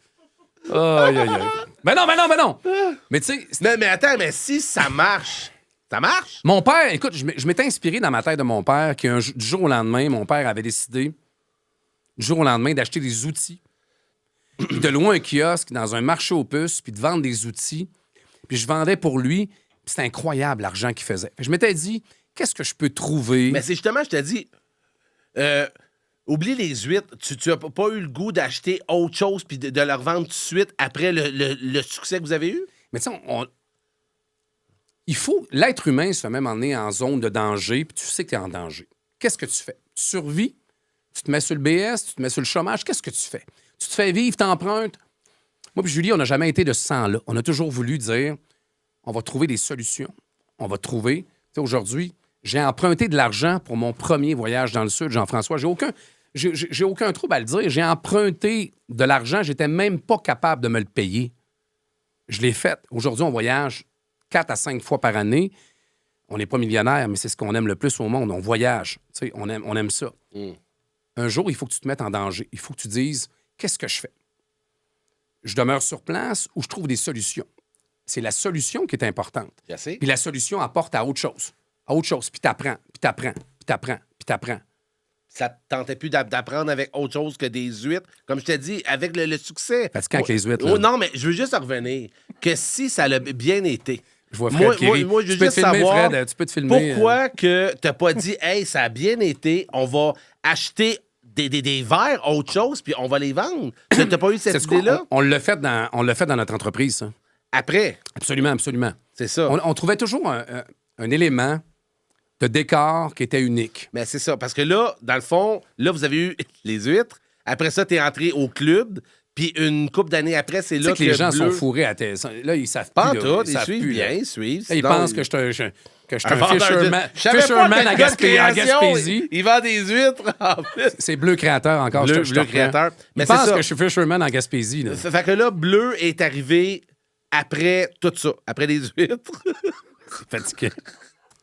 Aïe, aïe, aïe. Mais non. Mais tu sais, Mais attends, mais si ça marche, ça marche? mon père, écoute, je m'étais inspiré dans ma tête de mon père du jour au lendemain, mon père avait décidé, du jour au lendemain, d'acheter des outils, puis de louer un kiosque dans un marché aux puces, puis de vendre des outils. Puis je vendais pour lui, puis c'était incroyable l'argent qu'il faisait. Je m'étais dit, qu'est-ce que je peux trouver? Mais c'est justement, je te dis, oublie les huîtres. Tu as pas eu le goût d'acheter autre chose puis de leur vendre tout de suite après le succès que vous avez eu? Mais tu sais, il faut... L'être humain se met emmener en zone de danger, puis tu sais que tu es en danger. Qu'est-ce que tu fais? Tu survis? Tu te mets sur le BS? Tu te mets sur le chômage? Qu'est-ce que tu fais? Tu te fais vivre, t'empruntes? Moi puis Julie, on n'a jamais été de ce sang-là. On a toujours voulu dire, on va trouver des solutions. On va trouver... Tu sais, aujourd'hui, j'ai emprunté de l'argent pour mon premier voyage dans le Sud, Jean-François. J'ai aucun trouble à le dire. J'ai emprunté de l'argent, j'étais même pas capable de me le payer. Je l'ai fait. Aujourd'hui, on voyage 4 à 5 fois par année. On n'est pas millionnaire, mais c'est ce qu'on aime le plus au monde. On voyage. Tu sais, on aime ça. Un jour, il faut que tu te mettes en danger. Il faut que tu dises, qu'est-ce que je fais? Je demeure sur place ou je trouve des solutions? C'est la solution qui est importante. Je sais. Puis la solution apporte à autre chose. À autre chose. Puis t'apprends, puis t'apprends, puis t'apprends, puis t'apprends. Ça te tentait plus d'apprendre avec autre chose que des huîtres. Comme je t'ai dit, avec le succès. Fatigant avec les huîtres, là. Oh, non, mais je veux juste revenir. Que si ça l'a bien été. Je vois Fred qui rit. Moi, je veux Tu peux juste te filmer, savoir Fred, tu peux te filmer. pourquoi que t'as pas dit, hey, ça a bien été, on va acheter des verres, autre chose, puis on va les vendre. T'as pas eu cette C'est ce qu'on- idée-là? on l'a fait dans notre entreprise, ça. Après, Absolument, absolument. c'est ça. On trouvait toujours un élément de décor qui était unique. Mais c'est ça. Parce que là, dans le fond, là, vous avez eu les huîtres. Après ça, t'es entré au club. Puis une couple d'années après, c'est Tu là sais que les gens Bleu... sont fourrés à tes... Là, ils savent Pas en plus. tout, là. ils savent suivent plus, là. bien, ils suivent. Là, ils sinon, pensent que je suis un vendeur de- fisherman, Je savais pas fisherman que à le gars de création, Gaspésie. Il vend des huîtres en plus. C'est Bleu Créateur encore. Bleu, je te Bleu reprends. Créateur. Mais Ils c'est pensent ça. que je suis fisherman en Gaspésie. Là. Fait que là, Bleu est arrivé après tout ça, après les huîtres. C'est fatigué.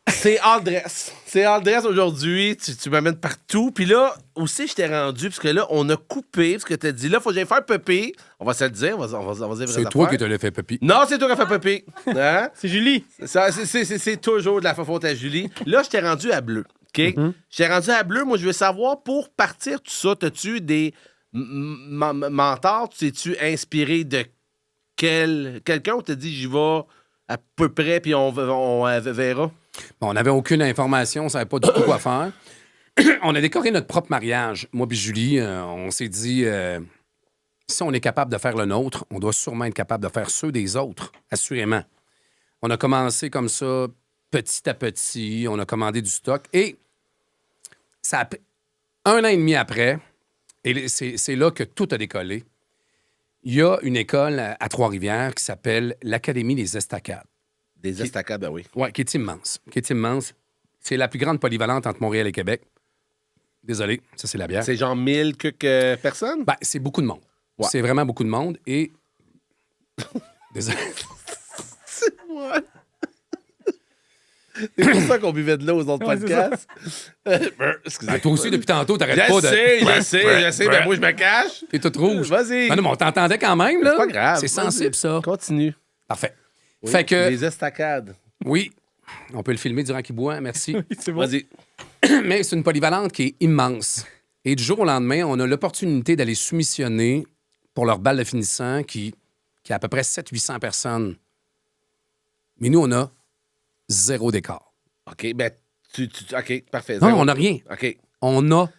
C'est all dress. C'est all dress aujourd'hui. Tu m'amènes partout. Puis là, aussi, je t'ai rendu, parce que là, on a coupé, parce que t'as dit, là, faut que j'aille faire pupille. On va se le dire, on va dire C'est toi qui te l'as fait, papy. Non, c'est toi qui as fait pupille. Hein? C'est Julie. C'est toujours de la faute à Julie. Là, je t'ai rendu à bleu. OK? Je t'ai rendu à bleu. Moi, je veux savoir, pour partir tout ça, as-tu des mentors? T'es-tu inspiré de quelqu'un ou t'as dit, j'y vais à peu près, puis on verra? Bon, on n'avait aucune information, on ne savait pas du tout quoi faire. On a décoré notre propre mariage. Moi et Julie, on s'est dit, si on est capable de faire le nôtre, on doit sûrement être capable de faire ceux des autres, assurément. On a commencé comme ça, petit à petit. On a commandé du stock. Et ça a pris 1 an et demi après, et c'est là que tout a décollé. Il y a une école à Trois-Rivières qui s'appelle l'Académie des Estacades. Des estacades, ben oui. Oui, qui est immense. C'est la plus grande polyvalente entre Montréal et Québec. Désolé, ça, c'est la bière. C'est genre 1000 quelques personnes? Ben, c'est beaucoup de monde. Ouais. C'est vraiment beaucoup de monde. Et. Désolé. C'est pour ça qu'on buvait de l'eau aux autres Ouais, podcasts. Excusez. Ben, toi aussi, depuis tantôt, t'arrêtes Je pas de. sais. Ben moi, je me cache. T'es toute rouge. Vas-y. Ben non, mais on t'entendait quand même, là. C'est pas grave. C'est sensible, ça. Continue. Parfait. Oui, Fait que. Les estacades. Oui. On peut le filmer durant qu'il boit, merci. C'est bon. Vas-y. Mais c'est une polyvalente qui est immense. Et du jour au lendemain, on a l'opportunité d'aller soumissionner pour leur bal de finissant qui a à peu près 700-800 personnes. Mais nous, on a 0 décor. OK, ben, OK, parfait. Non, Zéro. on n'a rien. OK. On a,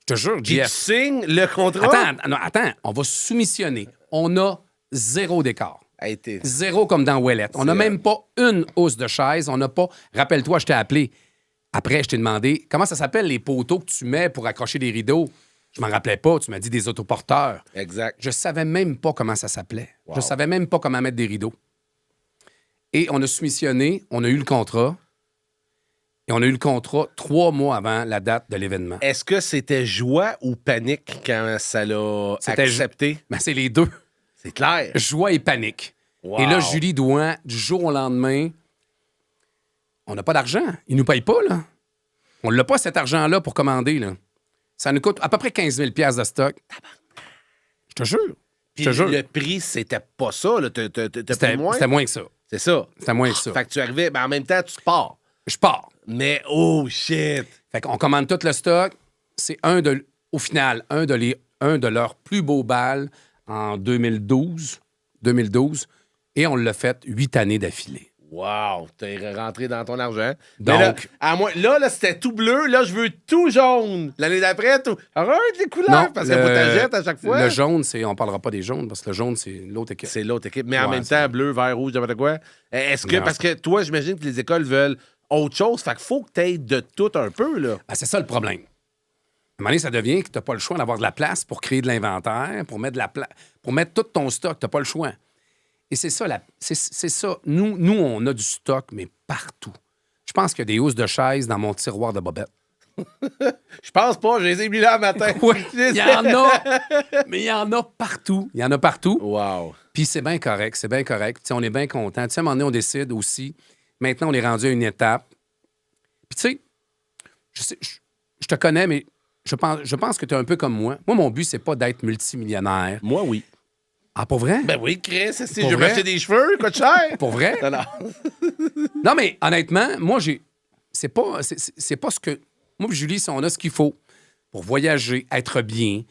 je te jure, Puis tu JF. signes le contrat? Attends, on va soumissionner. On a 0 décor. Hey, t'es- 0 comme dans Ouellette. On n'a C'est même pas une housse de chaise. On n'a pas. Rappelle-toi, je t'ai appelé. Après, je t'ai demandé comment ça s'appelle les poteaux que tu mets pour accrocher les rideaux. Je m'en rappelais pas. Tu m'as dit des autoporteurs. Exact. Je savais même pas comment ça s'appelait. Wow. Je savais même pas comment mettre des rideaux. Et on a soumissionné, on a eu le contrat. Et on a eu le contrat 3 mois avant la date de l'événement. Est-ce que c'était joie ou panique quand ça l'a C'était accepté? Ben, c'est les deux. C'est clair. Joie et panique. Wow. Et là, Julie doit, du jour au lendemain, on n'a pas d'argent. Ils nous payent pas, là. On l'a pas, cet argent-là, pour commander, là. Ça nous coûte à peu près 15 000 $ de stock. Je te jure. Puis Je te jure. le prix, c'était pas ça. Là. T'as payé moins? C'était moins que ça. C'est ça. C'était moins que ça. Fait que tu arrivais, ben en même temps, tu pars. Je pars. Mais oh shit! Fait qu'on commande tout le stock. C'est au final, un de leurs plus beaux balles en 2012. Et on l'a fait 8 années d'affilée. Wow! T'es rentré dans ton argent. Donc- Mais là, à moi, là, c'était tout bleu. Là, je veux tout jaune. L'année d'après, tout. Arrête les couleurs, parce que faut t'achètes à chaque fois. Le jaune, on parlera pas des jaunes, parce que le jaune, c'est l'autre équipe. C'est l'autre équipe. Mais en Ouais, même c'est temps, bleu, vert, rouge, n'importe quoi. Est-ce que, Non. parce que toi, j'imagine que les écoles veulent autre chose. Fait qu'il faut que tu aies de tout un peu, là. Ben, c'est ça le problème. À un moment donné, ça devient que tu n'as pas le choix d'avoir de la place pour créer de l'inventaire, pour mettre tout ton stock. Tu n'as pas le choix. Et c'est ça. C'est ça. Nous, on a du stock, mais partout. Je pense qu'il y a des housses de chaises dans mon tiroir de bobettes. Je pense pas, je les ai mis là le matin. Oui, il y en a. Mais il y en a partout. Il y en a partout. Wow. Puis c'est bien correct, c'est bien correct. Tu sais, on est bien content. Tu sais, à un moment donné, on décide aussi. Maintenant, on est rendu à une étape. Puis tu sais, je te connais, mais je pense que tu es un peu comme moi. Moi, mon but, c'est pas d'être multimillionnaire. Moi, oui. Ah, pour vrai? Ben oui, Chris, si Pour je veux vrai? m'acheter des cheveux, coûte cher. Pour vrai? Non, non. Non, mais honnêtement, moi, c'est pas ce que... Moi et Julie, on a ce qu'il faut pour voyager, être bien,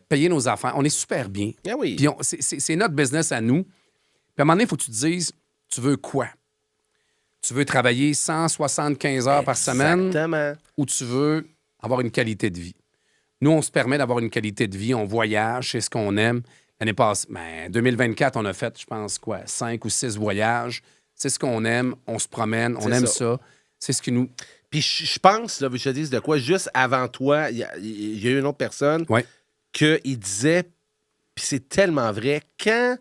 payer nos affaires. On est super bien. Ah oui. Puis c'est notre business à nous. Puis à un moment donné, il faut que tu te dises, tu veux quoi? Tu veux travailler 175 heures par semaine Exactement. ou tu veux avoir une qualité de vie? Nous, on se permet d'avoir une qualité de vie. On voyage, c'est ce qu'on aime. L'année passée, 2024, on a fait, je pense, 5 ou 6 voyages. C'est ce qu'on aime. On se promène. On C'est aime ça. ça. C'est ce qui nous... Puis je pense, là, je te dis de quoi, juste avant toi, il y a eu une autre personne Ouais. qu'il disait, puis c'est tellement vrai, quand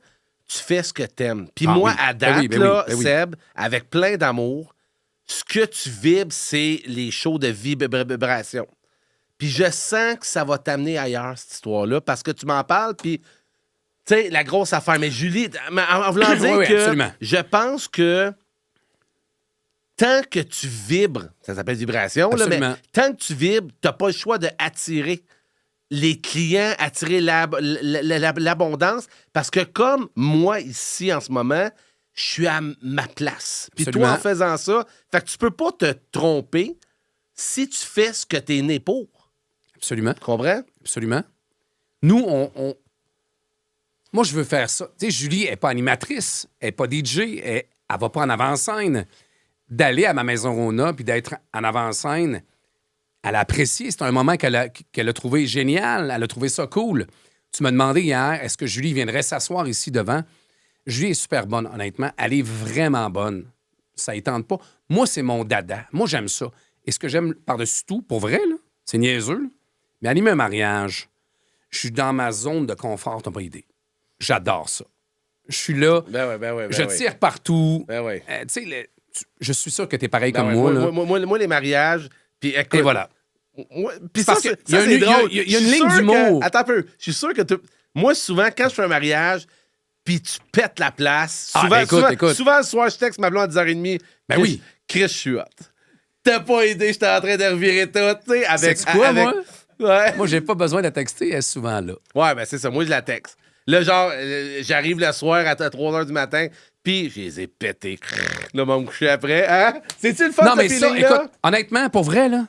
tu fais ce que t'aimes. Puis Ah moi, oui. à date, Ben oui, ben là, oui, ben oui. Seb, avec plein d'amour, ce que tu vibres, c'est les shows de vibration. Puis je sens que ça va t'amener ailleurs, cette histoire-là, parce que tu m'en parles, puis, tu sais, la grosse affaire. Mais Julie, en voulant dire Oui, que absolument. je pense que tant que tu vibres, ça s'appelle vibration, là, mais Absolument. tant que tu vibres, tu n'as pas le choix d'attirer les clients, attirer l'abondance. Parce que comme moi, ici, en ce moment, je suis à ma place. Puis toi, Absolument. en faisant ça, fait que tu peux pas te tromper si tu fais ce que tu es né pour. Absolument. Tu comprends? Absolument. Nous, moi, je veux faire ça. Tu sais, Julie n'est pas animatrice, elle n'est pas DJ, elle ne va pas en avant-scène. D'aller à ma maison Rona puis d'être en avant-scène, elle a apprécié. C'est un moment qu'elle a trouvé génial. Elle a trouvé ça cool. Tu m'as demandé hier, est-ce que Julie viendrait s'asseoir ici devant? Julie est super bonne, honnêtement. Elle est vraiment bonne. Ça ne tente pas. Moi, c'est mon dada. Moi, j'aime ça. Et ce que j'aime par-dessus tout, pour vrai, là, c'est niaiseux, là, mais animer un mariage, je suis dans ma zone de confort, t'as pas idée. J'adore ça. Je suis là, je tire partout. Ben ouais. Tu sais, je suis sûr que t'es pareil Ben comme ouais, moi. Là. moi, les mariages, puis écoute... Et voilà. Puis Parce ça, que c'est il y a drôle. il y a une Je suis ligne sûr d'humour. Attends un peu. Je suis sûr que moi, souvent, quand je fais un mariage, puis tu pètes la place, Ah, souvent, ben écoute, souvent, écoute. souvent, le soir, je texte ma blonde à 10h30. Ben oui. Chris, je suis hot. T'as pas idée, j'étais en train de revirer tout, tu sais, avec... Sais-tu quoi, moi? Ouais. Moi, j'ai pas besoin de texter, elle est souvent là. Ouais, ben c'est ça. Moi, je la texte. Là, genre, j'arrive le soir à 3h du matin, puis je les ai pétés. Là, mon coucher après. Hein? C'est-tu le fun, Non, ce mais ça, feeling-là? écoute, honnêtement, pour vrai, là,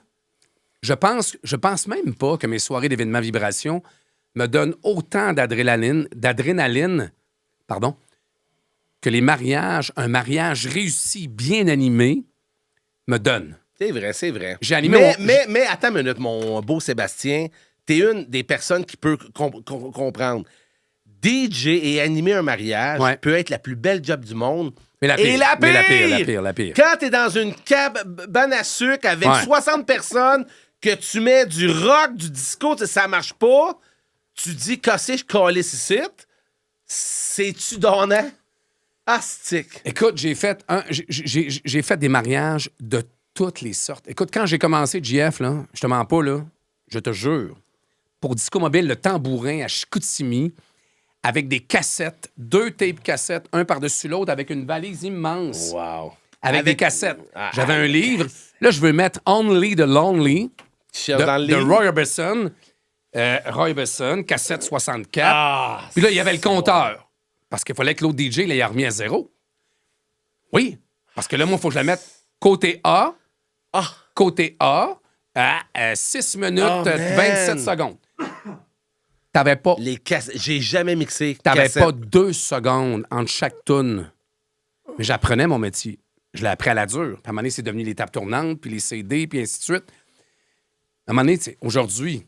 je pense même pas que mes soirées d'événements vibration me donnent autant d'adrénaline, que les mariages, un mariage réussi, bien animé, me donne. C'est vrai, c'est vrai. J'ai animé Mais attends une minute, mon beau Sébastien. T'es une des personnes qui peut comprendre. DJ et animer un mariage Ouais. peut être la plus belle job du monde. Mais la Et pire, la mais pire! la pire. Quand t'es dans une cabane à sucre avec Ouais. 60 personnes, que tu mets du rock, du disco, ça marche pas, tu dis, cassé, je calisse ici. C'est-tu donnant? Astique. Écoute, j'ai fait des mariages de toutes les sortes. Écoute, quand j'ai commencé JF, là, je te mens pas, là, je te jure, pour Disco Mobile, le Tambourin à Chicoutimi, avec des cassettes, 2 tapes cassettes, un par-dessus l'autre, avec une valise immense. Wow. Avec des cassettes. Ah, J'avais un livre. Là, je veux mettre Only the Lonely Dans le de livre. Roy Orbison. Roy Orbison, cassette 64. Ah, Puis là, il y avait le compteur. Parce qu'il fallait que l'autre DJ l'ait remis à 0. Oui. Parce que là, moi, il faut que je la mette côté A. Ah. Côté A à 6 minutes Oh, man. 27 secondes. T'avais pas, les cassettes. J'ai jamais mixé. t'avais cassette. pas 2 secondes entre chaque tune. Mais j'apprenais mon métier. Je l'ai appris à la dure. Puis à un moment donné, c'est devenu les tables tournantes, puis les CD, puis ainsi de suite. À un moment donné, tu sais, aujourd'hui,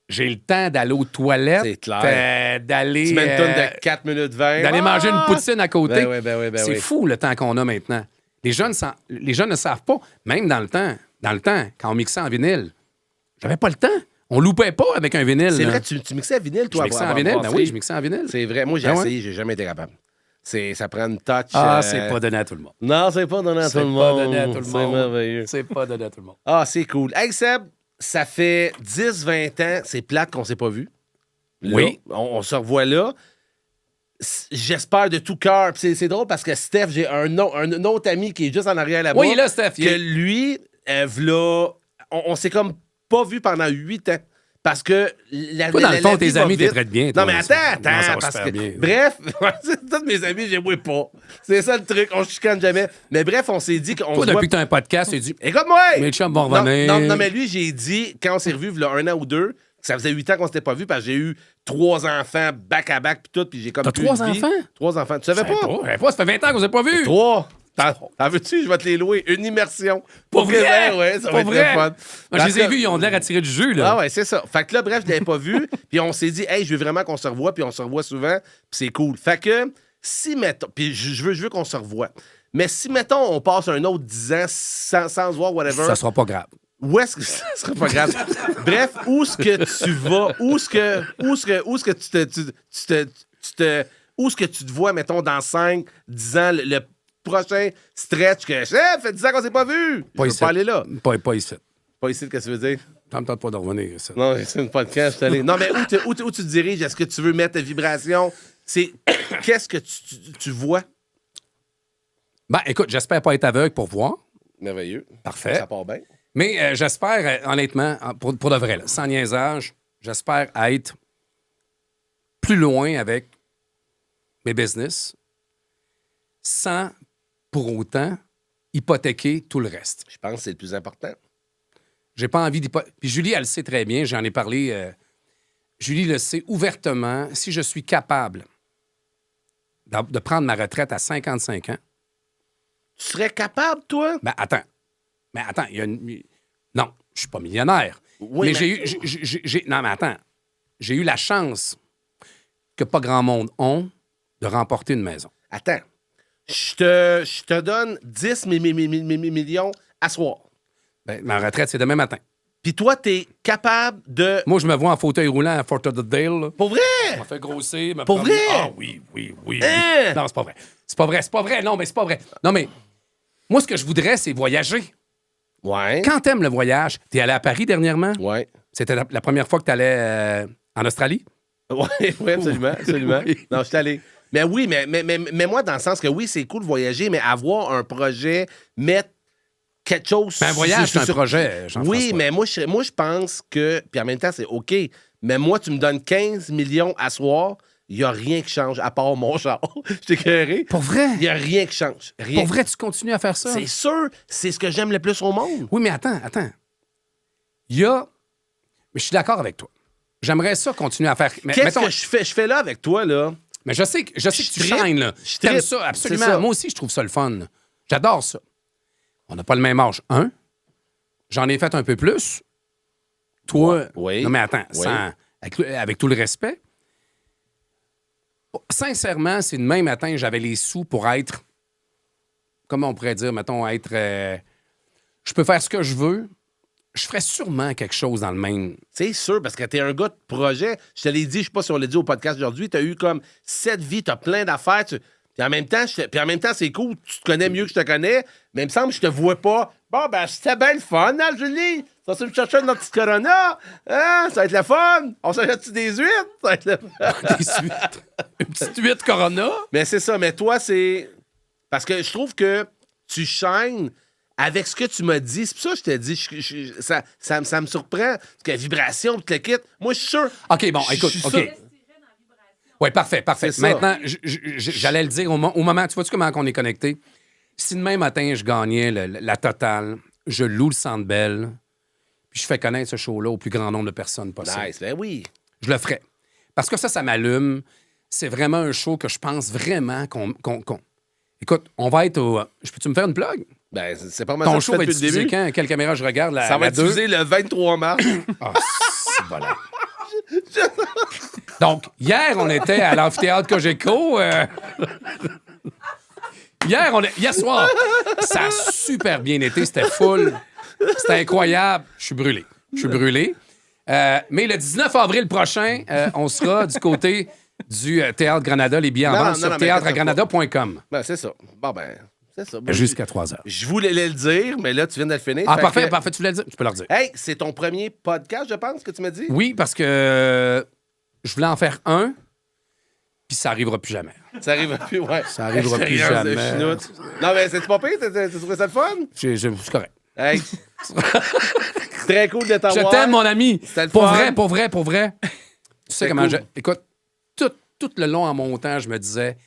j'ai le temps d'aller aux toilettes, C'est clair. d'aller Tu mets une tonne de 4 minutes 20. d'aller manger une poutine à côté. Ben oui. C'est fou le temps qu'on a maintenant. Les jeunes ne savent pas, même dans le temps, quand on mixait en vinyle, j'avais pas le temps. On loupait pas avec un vinyle. C'est là. vrai, tu mixais à vinyle, Je toi, mixais en avant vinyle. Ben brasserie. oui, je mixais en vinyle. C'est vrai. Moi, j'ai Ah ouais? essayé, j'ai jamais été capable. Ça prend une touch. Ah, c'est pas donné à tout le monde. Non, c'est pas donné à tout C'est le pas monde. donné à tout le C'est monde. merveilleux. C'est pas donné à tout le monde. Ah, c'est cool. Hey, Seb, ça fait 10-20 ans, c'est plate qu'on s'est pas vu. Là, Oui. On se revoit là. J'espère de tout cœur. Puis c'est drôle parce que Steph, j'ai un autre ami qui est juste en arrière là-bas. Oui, là, Steph. Que lui, v'là, on s'est comme pas vu pendant 8 ans. Parce que Toi, dans le fond, vie tes va amis, vite. t'es très bien. Non, toi. mais attends. Non, ça va Parce super que, bien. bref, tous mes amis, je les vois pas. C'est ça le truc, on se chicane jamais. Mais bref, on s'est dit qu'on Toi, se voit... depuis que t'as un podcast, tu dit Écoute-moi! mes chums vont Non, revenir. non, mais lui, j'ai dit, quand on s'est revus, il y a 1 an ou 2, que ça faisait 8 ans qu'on s'était pas vus parce que j'ai eu 3 enfants back-à-back puis tout, puis j'ai comme T'as plus 3 de vie. enfants? 3 enfants. Tu savais pas? Je savais pas, ça fait 20 ans qu'on s'est pas vus. 3. T'en veux-tu? Je vais te les louer. Une immersion. Pour vrai? Ouais, ça Pour va être vrai? très fun. Moi, je les ai Parce que- vus, ils ont de l'air à tirer du jus, là. Ah ouais, c'est ça. Fait que là, bref, je l'avais pas vu. Puis on s'est dit, hey, je veux vraiment qu'on se revoie, puis on se revoit souvent, puis c'est cool. Fait que, si, mettons, puis je veux qu'on se revoie. Mais si, mettons, on passe un autre 10 ans sans se voir, whatever, Ça sera pas grave. où est-ce que ça sera pas grave? Bref, où est-ce que tu vas? Où est-ce que où est-ce que tu te vois, mettons, dans 5, 10 ans, le prochain stretch que fait 10 ans qu'on s'est pas vu. Je veux ici. pas aller là. Pas ici. Pas ici, qu'est-ce que tu veux dire? Ça me tente pas de revenir, ça. Non, c'est une podcast, je suis allé. Non, mais où tu te diriges? Est-ce que tu veux mettre ta vibration? C'est qu'est-ce que tu vois? Ben, écoute, j'espère pas être aveugle pour voir. Merveilleux. Parfait. Ça part bien. Mais j'espère, honnêtement, pour de vrai, là, sans niaisage, j'espère être plus loin avec mes business sans, pour autant, hypothéquer tout le reste. Je pense que c'est le plus important. J'ai pas envie d'hypothéquer. Puis Julie, elle le sait très bien, j'en ai parlé. Julie le sait ouvertement. Si je suis capable de prendre ma retraite à 55 ans, Tu serais capable, toi? ben attends, il y a une... Non, je suis pas millionnaire. Oui, mais j'ai eu... Non, mais attends. J'ai eu la chance que pas grand monde ont de remporter une maison. Attends. Je te donne 10 millions à soir. Ben, ma retraite, c'est demain matin. Puis toi, t'es capable de... Moi, je me vois en fauteuil roulant à Fort Lauderdale. Là. Pour vrai? On m'a fait grossir. Pour promener. vrai? Ah oui. Hein? Non, c'est pas vrai. C'est pas vrai. Non, mais c'est pas vrai. Non, mais moi, ce que je voudrais, c'est voyager. Ouais. Quand t'aimes le voyage, t'es allé à Paris dernièrement? Ouais. C'était la première fois que t'allais en Australie? Oui, absolument. Oui. Non, je suis allé. Mais oui, mais moi, dans le sens que oui, c'est cool de voyager, mais avoir un projet, mettre quelque chose... Ben, un voyage, c'est un sur- projet, Jean-François. Oui, mais moi, je pense que... Puis en même temps, c'est OK. Mais moi, tu me donnes 15 millions à soir, il n'y a rien qui change, à part mon char. Je t'ai écœuré. Pour vrai? Il n'y a rien qui change. Rien. Pour vrai, tu continues à faire ça? C'est sûr, c'est ce que j'aime le plus au monde. Oui, mais attends. Il y a... Mais je suis d'accord avec toi. J'aimerais ça continuer à faire... Mais, Qu'est-ce mettons- que je fais là avec toi, là? Mais je sais que tu trippe. shines, là. Je T'aimes trippe. ça, absolument. C'est ça. Moi aussi, je trouve ça le fun. J'adore ça. On n'a pas le même âge. J'en ai fait un peu plus. Toi... Oui. Non, mais attends, Oui. avec tout le respect. Sincèrement, si demain matin, j'avais les sous pour être... Comment on pourrait dire, mettons, être... je peux faire ce que je veux. Je ferais sûrement quelque chose dans le même... C'est sûr, parce que t'es un gars de projet. Je te l'ai dit, je sais pas si on l'a dit au podcast aujourd'hui, t'as eu comme 7 vies, t'as plein d'affaires. Puis en même temps, c'est cool, tu te connais mieux que je te connais, mais il me semble que je te vois pas. Bon, ben, c'était bien le fun, hein, Julie? Ça va me chercher notre petit Corona? Hein? Ça va être le fun? On s'achète-tu des huîtres? Ça va être le fun. Des huîtres. Une petite huître Corona. Mais c'est ça, mais toi, c'est... Parce que je trouve que tu shines avec ce que tu m'as dit. C'est pour ça que je t'ai dit, ça me surprend. Parce que la vibration, toute la kit, moi, je suis sûr... OK, bon, Je écoute, suis OK. sûr. Oui, parfait. C'est ça. Maintenant, j'allais le dire au moment, tu vois-tu comment on est connecté? Si demain matin, je gagnais la totale, je loue le Centre Bell, puis je fais connaître ce show-là au plus grand nombre de personnes possible. Nice, ben oui. Je le ferais. Parce que ça m'allume. C'est vraiment un show que je pense vraiment qu'on... Écoute, on va être au... Peux-tu me faire une plug? Ben, c'est pas mal ça Ton que je show fais va être depuis le diffusé début. quand? Quelle caméra je regarde? Ça va la être 2? diffusé le 23 mars. Ah, c'est voilà. Donc, hier, on était à l'amphithéâtre Cogeco. Hier soir, ça a super bien été. C'était full. C'était incroyable. Je suis brûlé. Mais le 19 avril prochain, on sera du côté du Théâtre Granada. Les billets en vente sur mais théâtregranada.com. Ben, c'est ça. Bon, ben, c'est ça. Ben, Jusqu'à 3 heures. Je voulais le dire, mais là, tu viens de le finir. Ah, Fait parfait. Tu voulais le dire? Tu peux leur dire. Hey, c'est ton premier podcast, je pense, que tu m'as dit? Oui, parce que je voulais en faire un, puis ça arrivera plus jamais. Ça arrive plus, ouais. Ça arrivera plus Expérience de jamais. chenoute. Non, mais c'est pas pire? T'as trouvé ça le fun? C'est correct. Hey. Très cool de Je t'avoir. t'aime, mon ami. C'était le Pour fun. vrai. Tu sais comment cool. Écoute, tout le long en montant, je me disais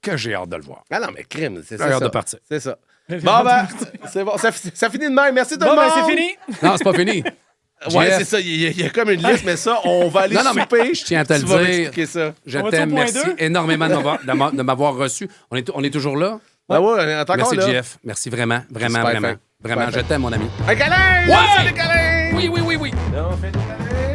que j'ai hâte de le voir. Ah non, mais crime, c'est J'ai hâte ça. de partir. C'est ça. Bon, ben, c'est bon. Ça finit de même. Merci tout le Bon, monde. ben, c'est fini. Non, c'est pas fini. Ouais, Jeff. c'est ça. Il y a comme une liste, mais ça, on va aller Non, mais souper. je tiens à te Tu le vas dire. m'expliquer ça. Je On va-tu t'aime. au point Merci 2? énormément de m'avoir reçu. On est toujours là? Ah ouais, on est encore Merci, là. Jeff. Merci vraiment. Super Vraiment, fin. je Super t'aime, mon ami. Un câlin! Ouais! Un câlin! Oui. On fait des câlins.